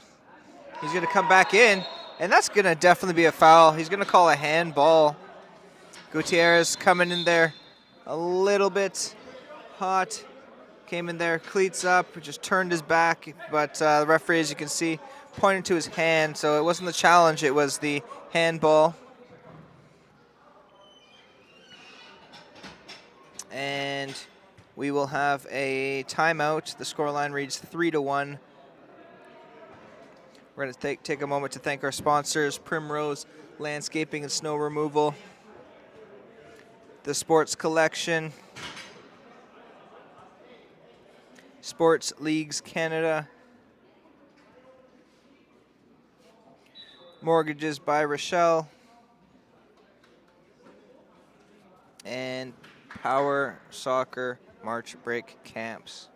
He's going to come back in, and that's going to definitely be a foul. He's going to call a handball. Gutierrez coming in there a little bit hot. Came in there, cleats up, just turned his back, but the referee, as you can see, pointed to his hand, so it wasn't the challenge, it was the handball. And we will have a timeout. The scoreline reads 3-1. We're going to take a moment to thank our sponsors, Primrose Landscaping and Snow Removal, the Sports Collection, Sports Leagues Canada, Mortgages by Rochelle, and Power Soccer March Break Camps.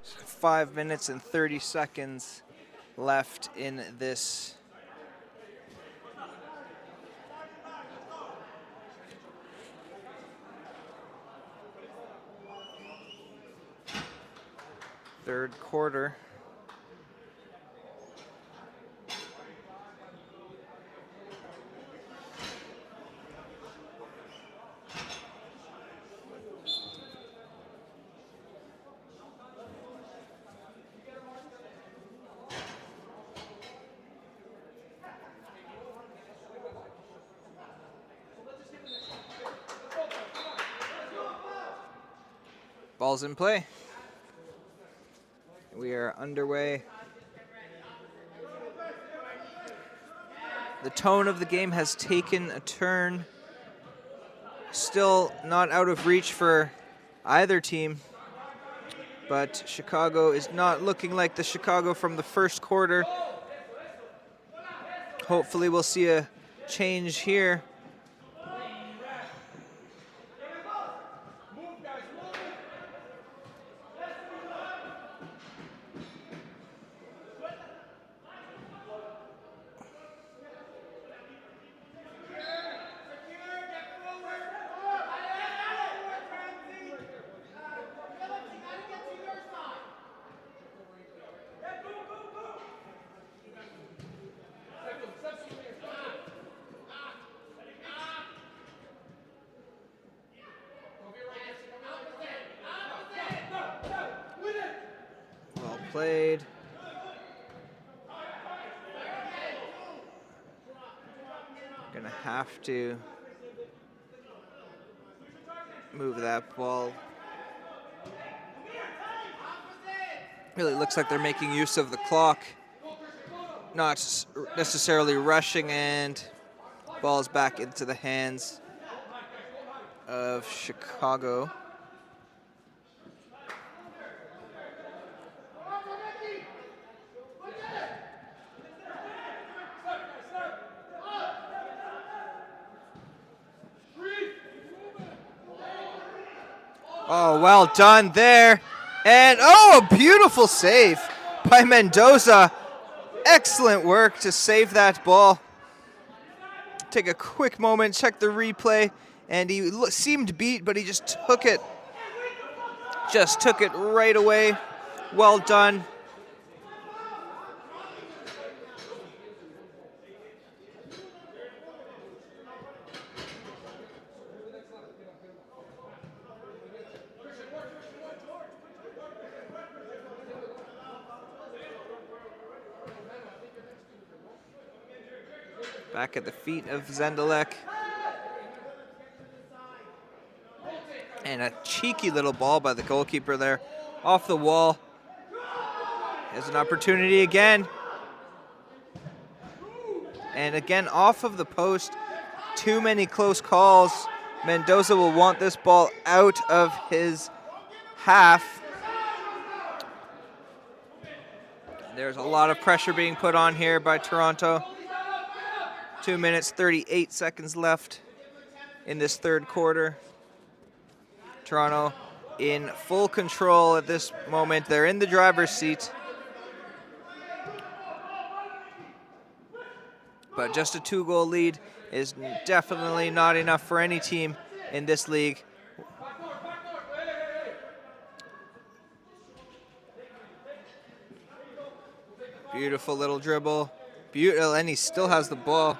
So 5 minutes and 30 seconds left in this third quarter. Ball's in play. We are underway. The tone of the game has taken a turn. Still not out of reach for either team, but Chicago is not looking like the Chicago from the first quarter. Hopefully we'll see a change here. Played. Gonna have to move that ball. Really looks like they're making use of the clock, not necessarily rushing, and ball's back into the hands of Chicago. Oh, well done there. And oh, a beautiful save by Mendoza. Excellent work to save that ball. Take a quick moment, check the replay, and he seemed beat, but he just took it right away. Well done. Back at the feet of Zendelek. And a cheeky little ball by the goalkeeper there. Off the wall. There's an opportunity again. And again, off of the post. Too many close calls. Mendoza will want this ball out of his half. There's a lot of pressure being put on here by Toronto. 2 minutes, 38 seconds left in this third quarter. Toronto in full control at this moment. They're in the driver's seat. But just a 2-goal lead is definitely not enough for any team in this league. Beautiful little dribble. Beautiful, and he still has the ball.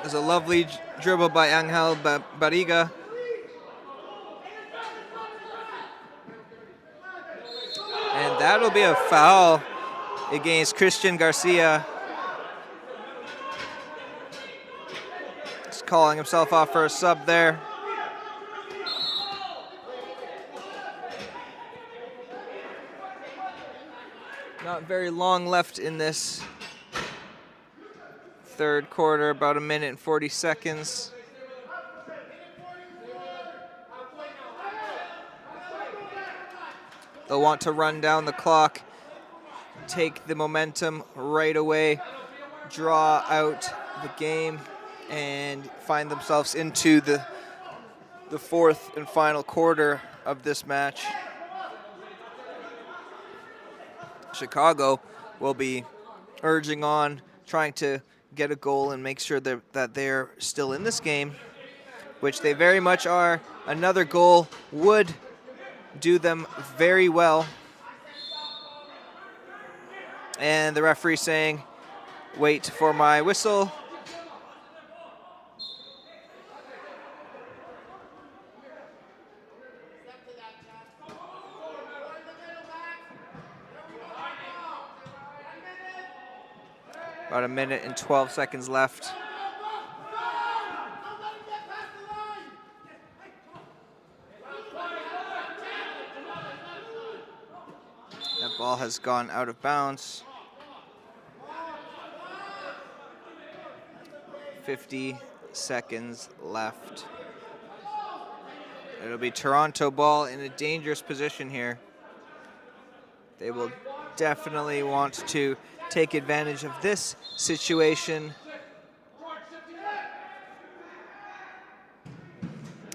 There's a lovely dribble by Angel Barriga. And that'll be a foul against Christian Garcia. He's calling himself off for a sub there. Not very long left in this third quarter, about 1 minute and 40 seconds. They'll want to run down the clock, take the momentum right away, draw out the game, and find themselves into the fourth and final quarter of this match. Chicago will be urging on, trying to get a goal and make sure that they're still in this game, which they very much are. Another goal would do them very well. And the referee saying, wait for my whistle. About 1 minute and 12 seconds left. That ball has gone out of bounds. 50 seconds left. It'll be Toronto ball in a dangerous position here. They will definitely want to take advantage of this situation.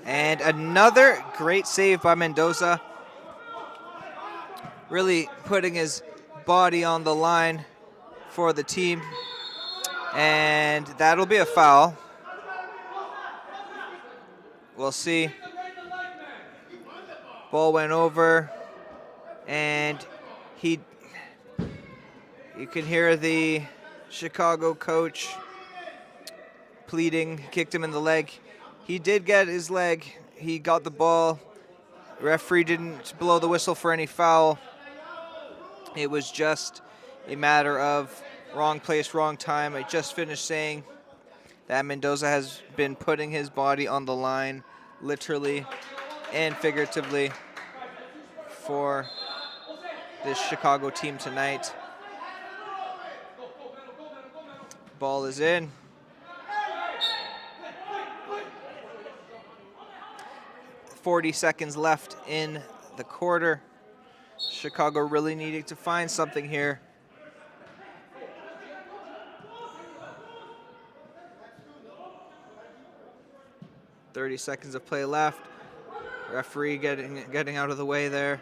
And another great save by Mendoza. Really putting his body on the line for the team. And that'll be a foul. We'll see. Ball went over, and you can hear the Chicago coach pleading, kicked him in the leg. He did get his leg. He got the ball. Referee didn't blow the whistle for any foul. It was just a matter of wrong place, wrong time. I just finished saying that Mendoza has been putting his body on the line literally and figuratively, for this Chicago team tonight. Ball is in. .40 left in the quarter. Chicago really needing to find something here. .30 of play left. Referee getting out of the way there.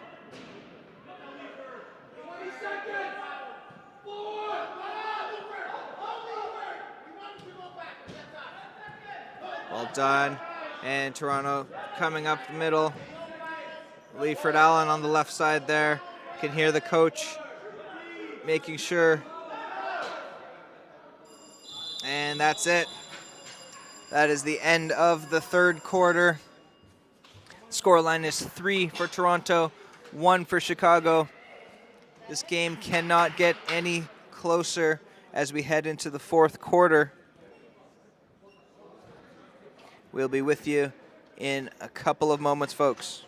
Well done. And Toronto coming up the middle. Leiford Allen on the left side there. Can hear the coach making sure. And that's it. That is the end of the third quarter. Scoreline is 3 for Toronto, 1 for Chicago. This game cannot get any closer as we head into the fourth quarter. We'll be with you in a couple of moments, folks.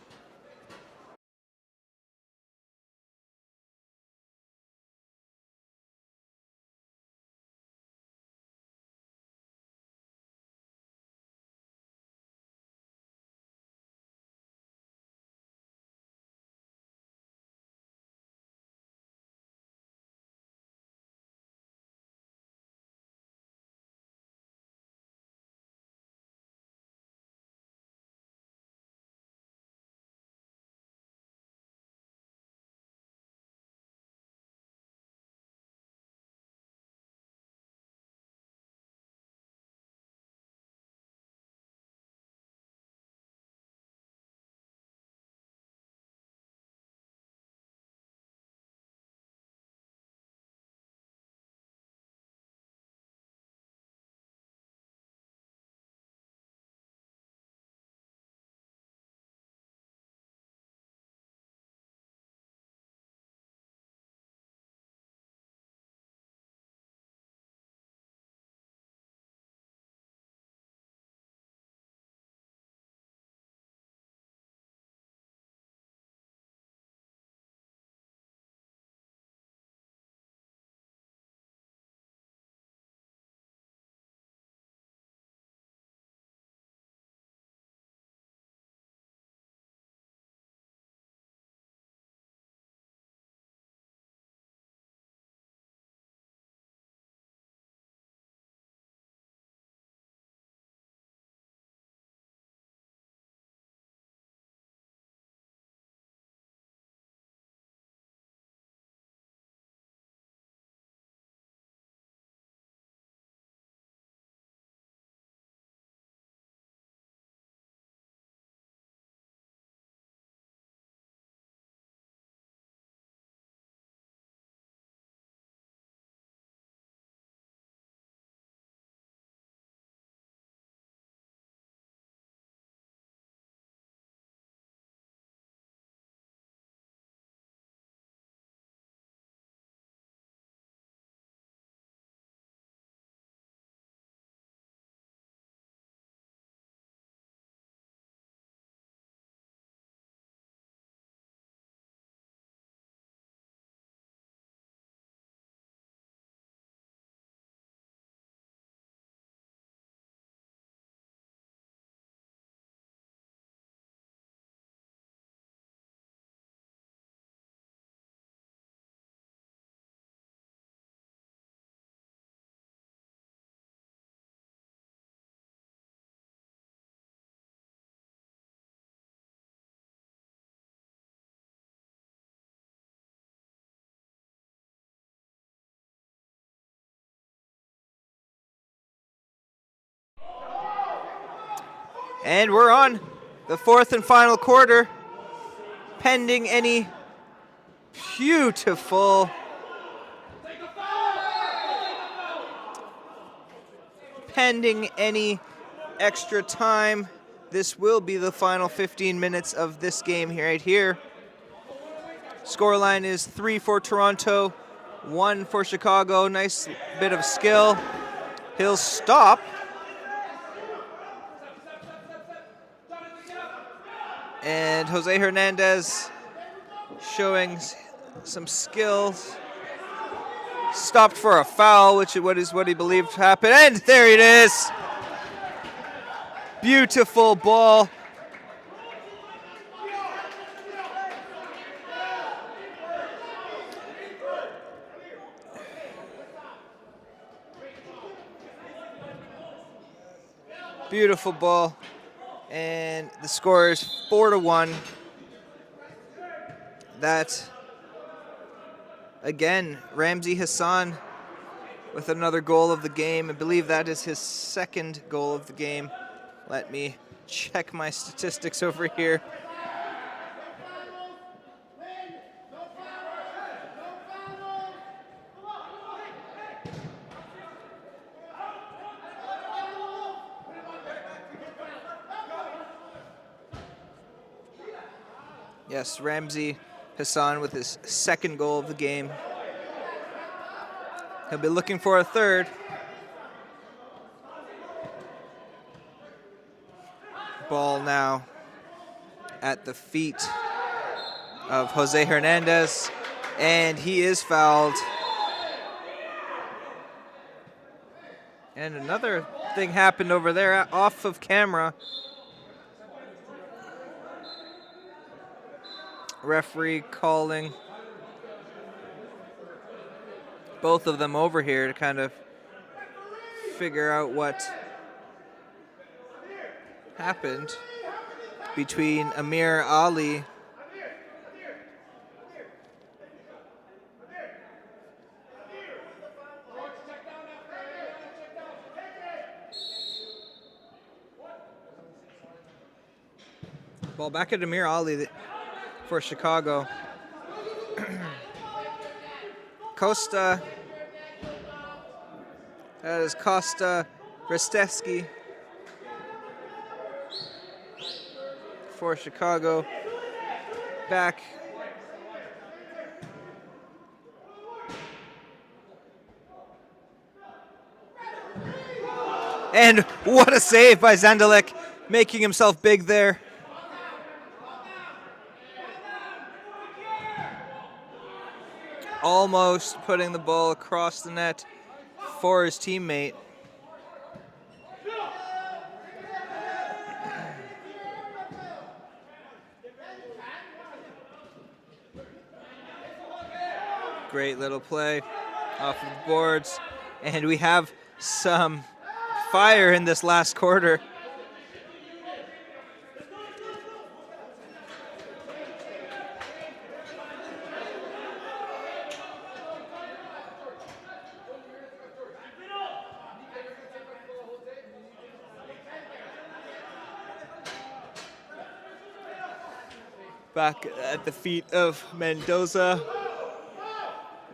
And we're on the fourth and final quarter, pending any beautiful extra time. This will be the final 15 minutes of this game right here. Scoreline is 3 for Toronto, 1 for Chicago. Nice bit of skill. He'll stop. And Jose Hernandez showing some skills. Stopped for a foul, which is what he believed happened. And there it is. Beautiful ball. Beautiful ball. And the score is 4-1. That, again, Ramzi Hassan with another goal of the game. I believe that is his second goal of the game. Let me check my statistics over here. Yes, Ramzi Hassan with his second goal of the game. He'll be looking for a third. Ball now at the feet of Jose Hernandez, and he is fouled. And another thing happened over there off of camera. Referee calling both of them over here to kind of figure out what happened between Amir Ali ball back at Amir Ali for Chicago. Costa, that is Costa Resteski for Chicago. Back. And what a save by Zendalek, making himself big there. Almost putting the ball across the net for his teammate. Great little play off of the boards. And we have some fire in this last quarter. Back at the feet of Mendoza.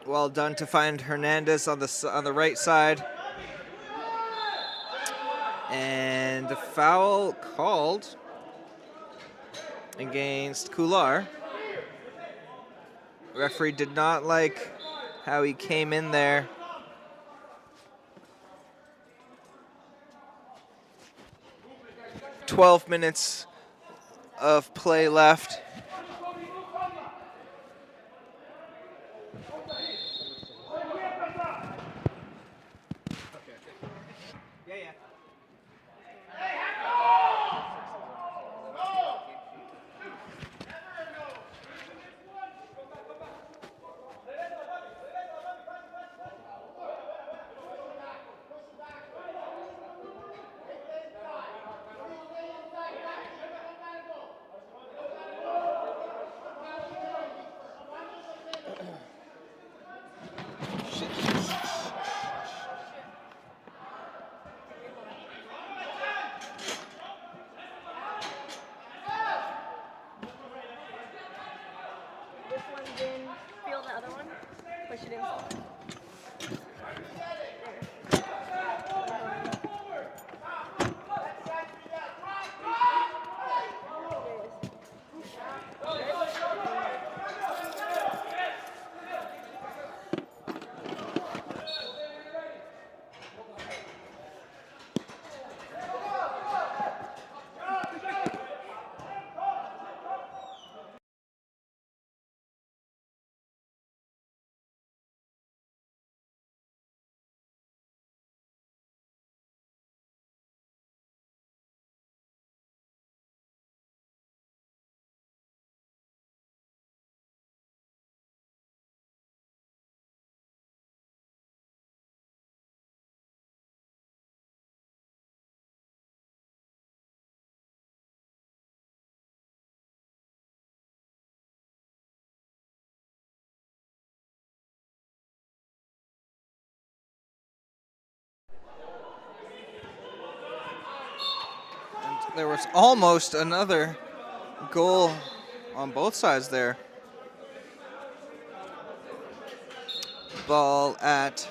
Well done to find Hernandez on the right side. And the foul called against Kular. Referee did not like how he came in there. "12 minutes of play left. There was almost another goal on both sides there. Ball at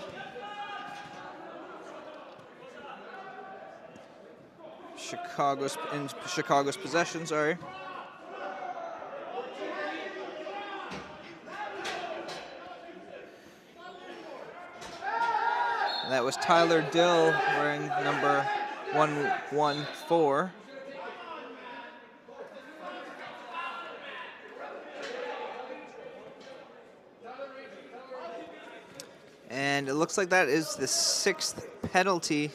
Chicago's possession, sorry. That was Tyler Dill wearing number 114. And it looks like that is the 6th penalty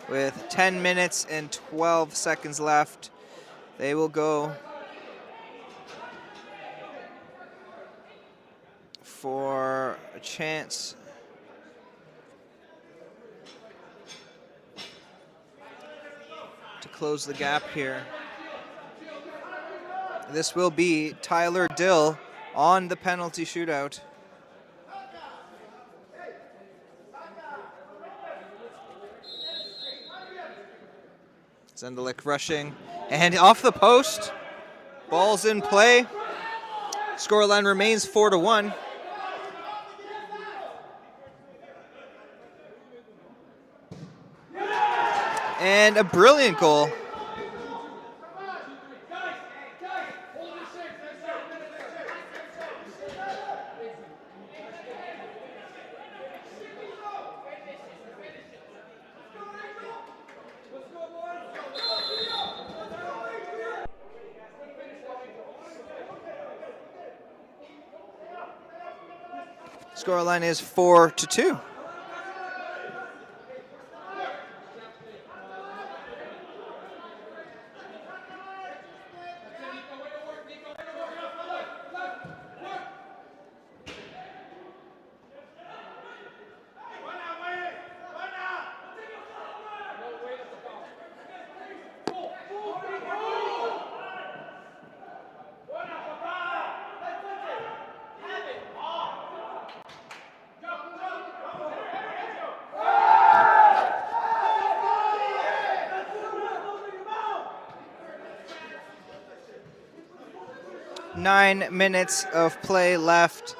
with 10 minutes and 12 seconds left. They will go for a chance to close the gap here. This will be Tyler Dill on the penalty shootout. Zendelik rushing, and off the post. Ball's in play. Scoreline remains 4-1. And a brilliant goal. Scoreline is 4-2. Nine minutes of play left.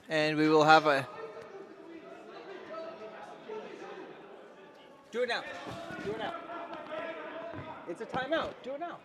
And we will have a... Do it now. Do it now. It's a timeout. Do it now.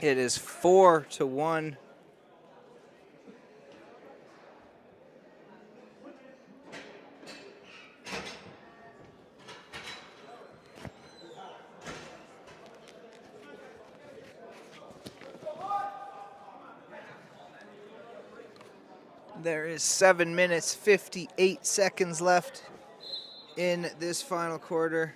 It is 4-1. There is 7 minutes, 58 seconds left in this final quarter.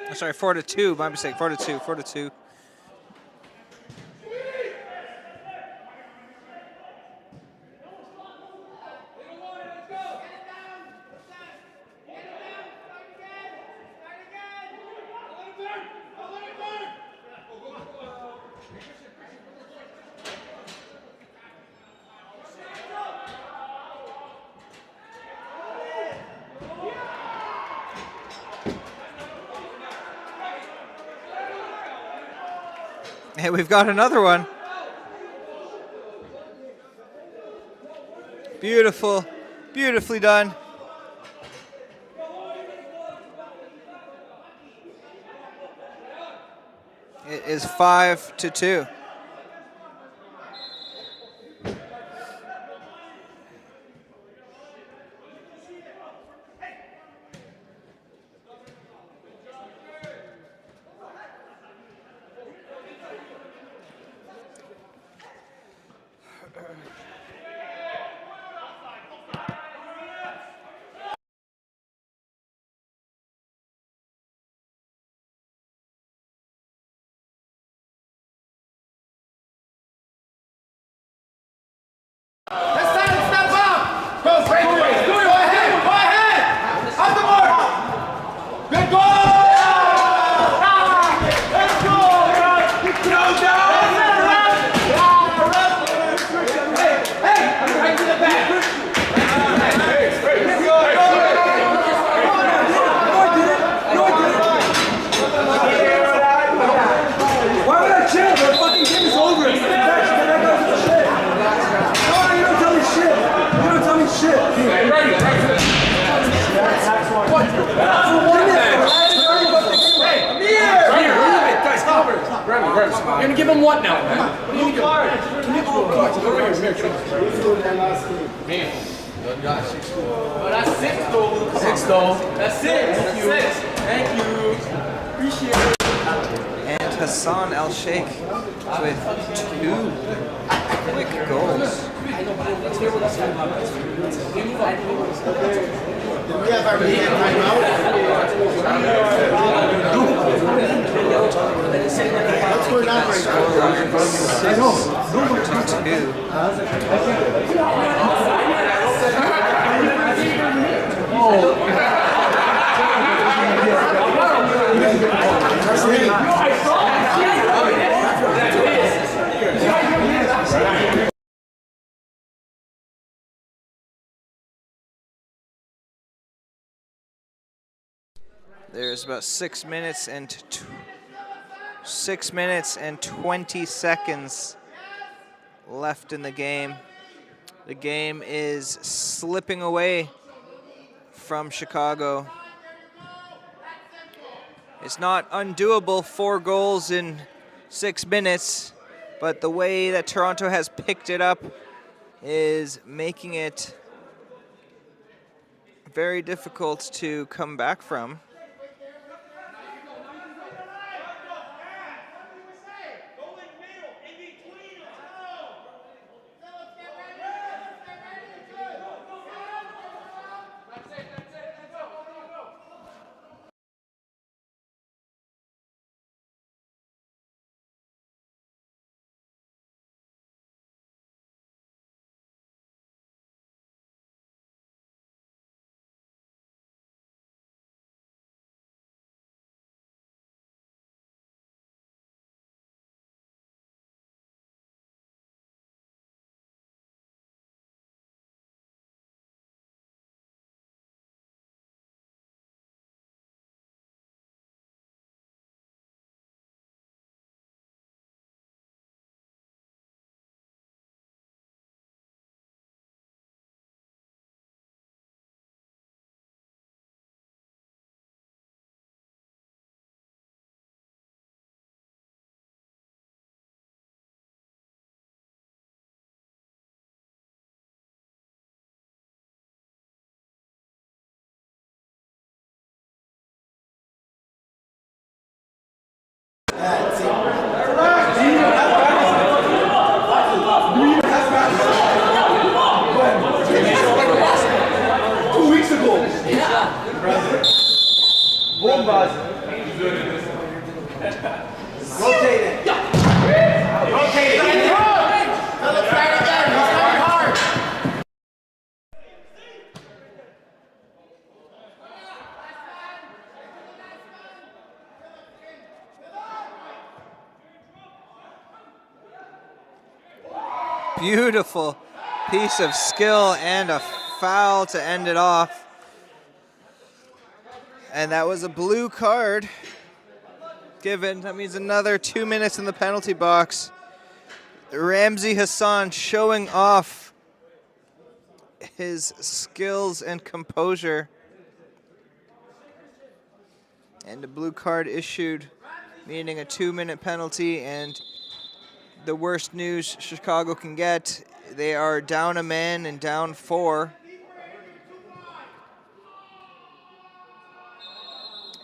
I'm sorry, 4-2, my mistake, 4-2, 4-2. And we've got another one. Beautiful, beautifully done. It is 5-2. Let's step up! Go, breakaway! Go ahead! Go ahead! Up the board! Good goal! Let's go! Go down! Hey! Right to the back! Why would I chill? The fucking game is over. It's the best. Then I go to the shit. No, you don't tell me shit. You don't tell me shit. What? For 1 minute. Hey, Amir! Guys, come over. Grab him. You're gonna give him what now, man? What are you gonna do? Can you go over here? Man. Oh, that's 6 though. 6 though. That's 6. Thank you. Appreciate it. And Hassan El Sheikh with 2 quick goals. Did we have our meeting timeout? What's going on right now? I know. 2-2. There's about 6 minutes and 20 seconds left in the game. The game is slipping away from Chicago. It's not undoable, 4 goals in 6 minutes, but the way that Toronto has picked it up is making it very difficult to come back from. Boom, bud. Rotate it. Rotate it. Phillips right again. He's coming hard. Beautiful piece of skill and a foul to end it off. And that was a blue card given. That means another 2 minutes in the penalty box. Ramzi Hassan showing off his skills and composure. And a blue card issued, meaning a 2-minute penalty. And the worst news Chicago can get, they are down a man and down 4.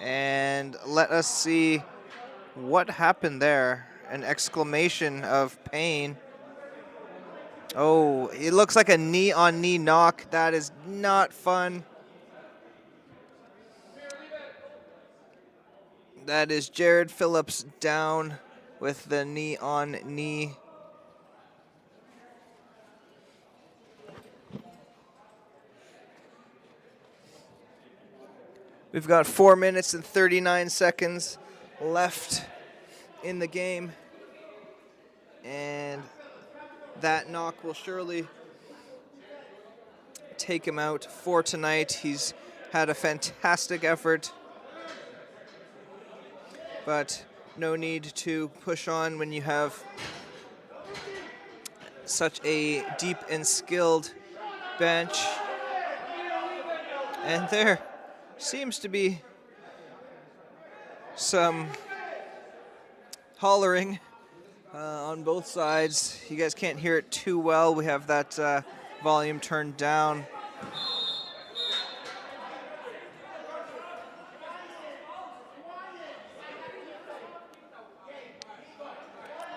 And let us see what happened there. An exclamation of pain. Oh, it looks like a knee-on-knee knock. That is not fun. That is Jared Phillips down with the knee-on-knee. We've got 4 minutes and 39 seconds left in the game. And that knock will surely take him out for tonight. He's had a fantastic effort, but no need to push on when you have such a deep and skilled bench. And there seems to be some hollering on both sides. You guys can't hear it too well. We have that volume turned down.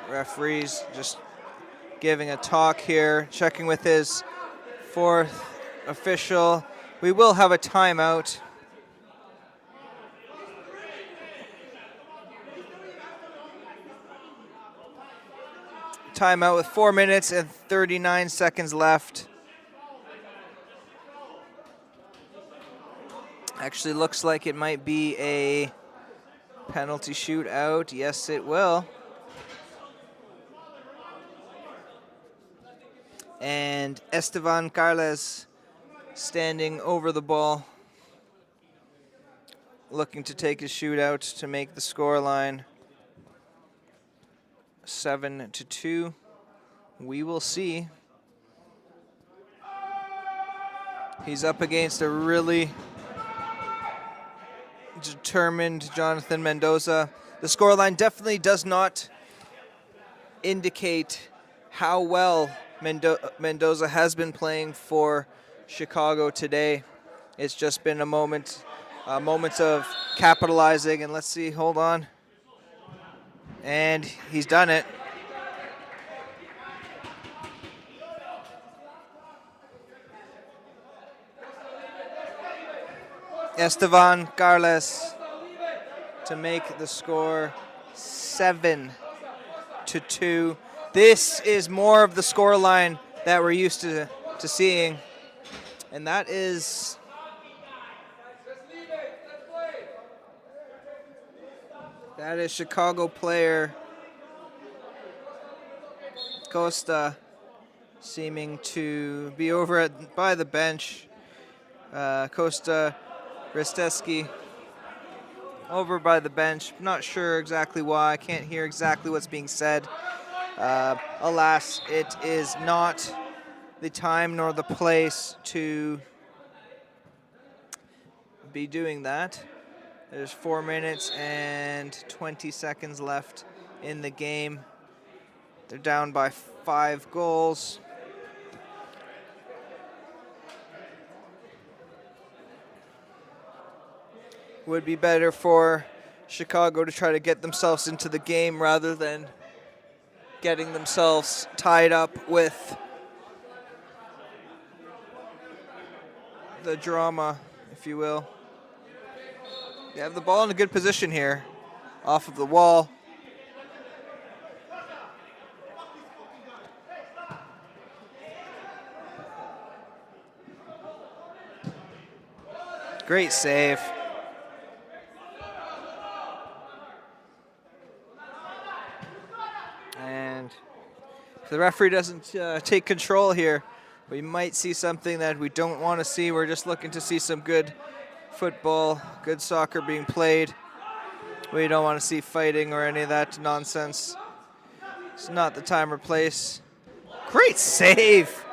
Referees just giving a talk here, checking with his fourth official. We will have a timeout. Timeout with 4 minutes and 39 seconds left. Actually looks like it might be a penalty shootout. Yes, it will. And Esteban Carles standing over the ball, looking to take his shootout to make the scoreline 7-2. We will see. He's up against a really determined Jonathan Mendoza. The scoreline definitely does not indicate how well Mendoza has been playing for Chicago today. It's just been a moments of capitalizing, and let's see, hold on. And he's done it. Esteban Carles to make the score 7-2. This is more of the scoreline that we're used to seeing. And that is Chicago player Costa seeming to be over by the bench. Costa Risteski over by the bench. Not sure exactly why. I can't hear exactly what's being said. Alas, it is not the time nor the place to be doing that. There's 4 minutes and 20 seconds left in the game. They're down by 5 goals. Would be better for Chicago to try to get themselves into the game rather than getting themselves tied up with the drama, if you will. They have the ball in a good position here, off of the wall. Great save. And if the referee doesn't take control here, we might see something that we don't want to see. We're just looking to see some good football, good soccer being played. We don't want to see fighting or any of that nonsense. It's not the time or place. Great save.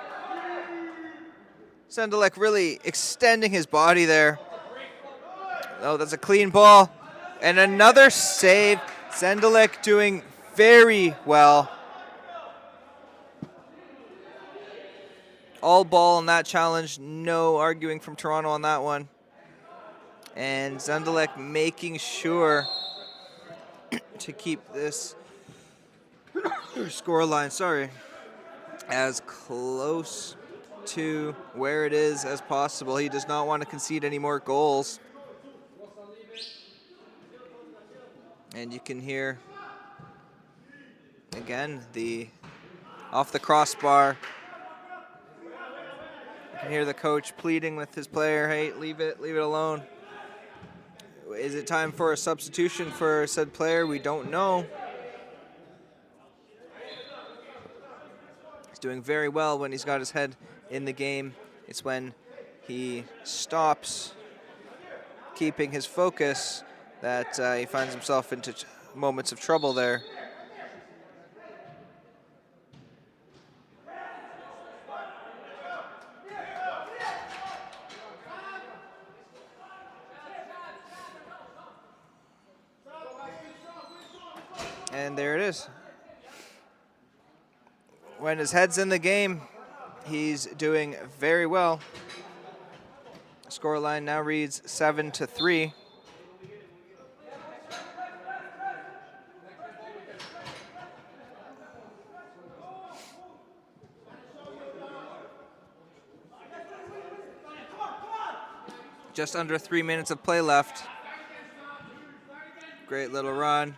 Zendelek really extending his body there. Oh, that's a clean ball. And another save. Zendelek doing very well. All ball in that challenge. No arguing from Toronto on that one. And Zendelek making sure to keep this scoreline, as close to where it is as possible. He does not want to concede any more goals. And you can hear, again, off the crossbar. You can hear the coach pleading with his player, hey, leave it alone. Is it time for a substitution for said player? We don't know. He's doing very well when he's got his head in the game. It's when he stops keeping his focus that he finds himself into moments of trouble there. And there it is. When his head's in the game, he's doing very well. Scoreline now reads 7-3. Just under 3 minutes of play left. Great little run.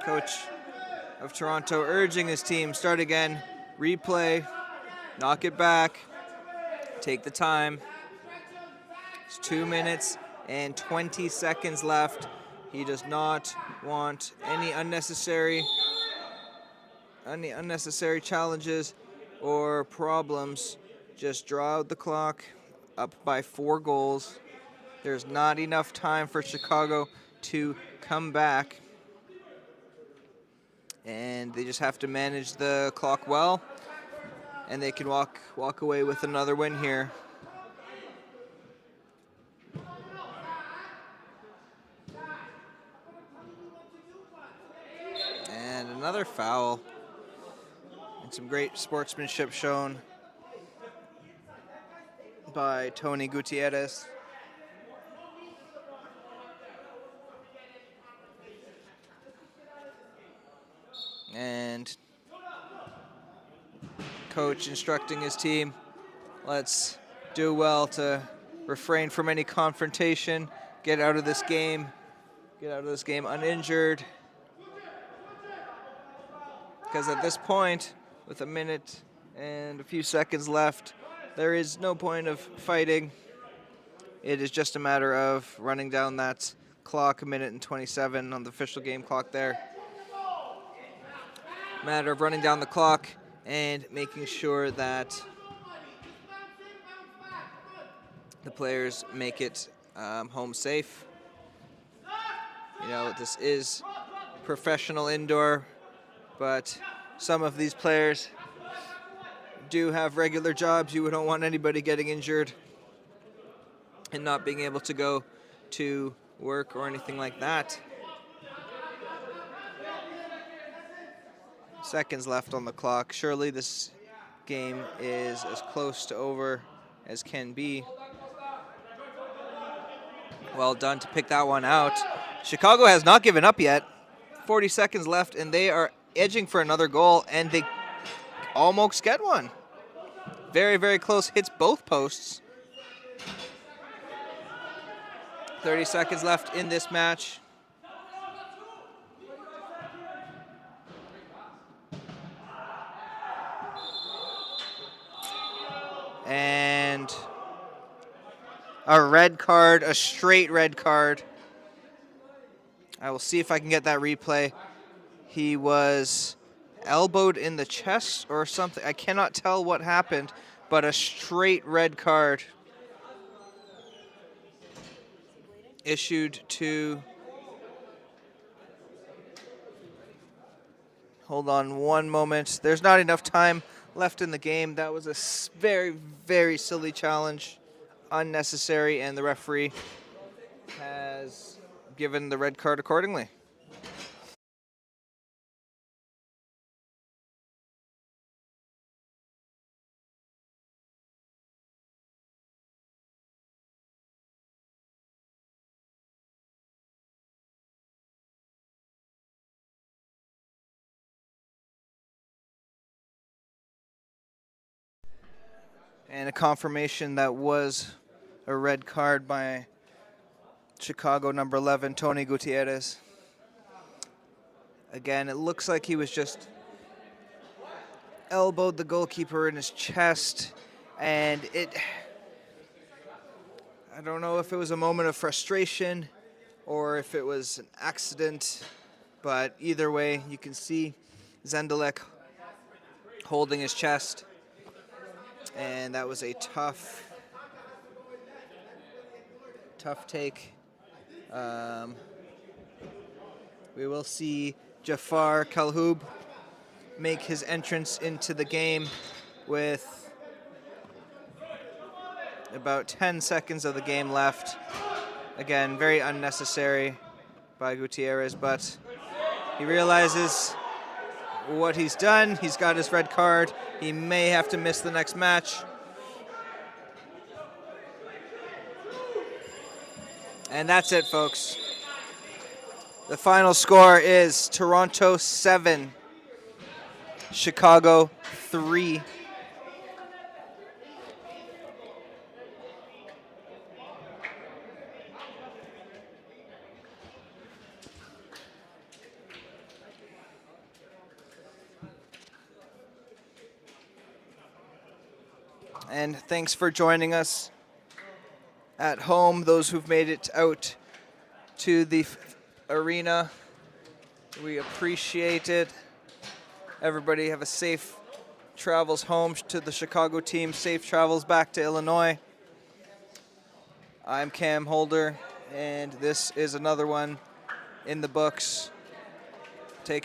Coach of Toronto urging his team, start again, replay, knock it back, take the time. It's 2 minutes and 20 seconds left. He does not want any unnecessary challenges or problems. Just draw out the clock, up by 4 goals. There's not enough time for Chicago to come back. And they just have to manage the clock well, and they can walk away with another win here. And another foul. And some great sportsmanship shown by Tony Gutierrez. And coach instructing his team, let's do well to refrain from any confrontation, get out of this game uninjured. Because at this point, with a minute and a few seconds left, there is no point of fighting. It is just a matter of running down that clock, 1:27 on the official game clock there. Matter of running down the clock and making sure that the players make it home safe. You know, this is professional indoor, but some of these players do have regular jobs. You don't want anybody getting injured and not being able to go to work or anything like that. seconds left on the clock. Surely this game is as close to over as can be. Well done to pick that one out. Chicago has not given up yet. 40 seconds left, and they are edging for another goal, and they almost get one. Very, very close, hits both posts. 30 seconds left in this match. And a red card, a straight red card. I will see if I can get that replay. He was elbowed in the chest or something. I cannot tell what happened, but a straight red card issued to... Hold on one moment. There's not enough time left in the game. That was a very, very silly challenge. Unnecessary, and the referee has given the red card accordingly. And a confirmation that was a red card by Chicago number 11, Tony Gutierrez. Again, it looks like he was just elbowed the goalkeeper in his chest, and I don't know if it was a moment of frustration or if it was an accident, but either way, you can see Zendelek holding his chest. And that was a tough take. We will see Jafar Kalhoub make his entrance into the game with about 10 seconds of the game left. Again, very unnecessary by Gutierrez, but he realizes what he's done. He's got his red card. He may have to miss the next match. And that's it, folks. The final score is Toronto 7, Chicago 3. And thanks for joining us at home, those who've made it out to the arena. We appreciate it. Everybody have a safe travels home to the Chicago team, safe travels back to Illinois. I'm Cam Holder, and this is another one in the books. Take care.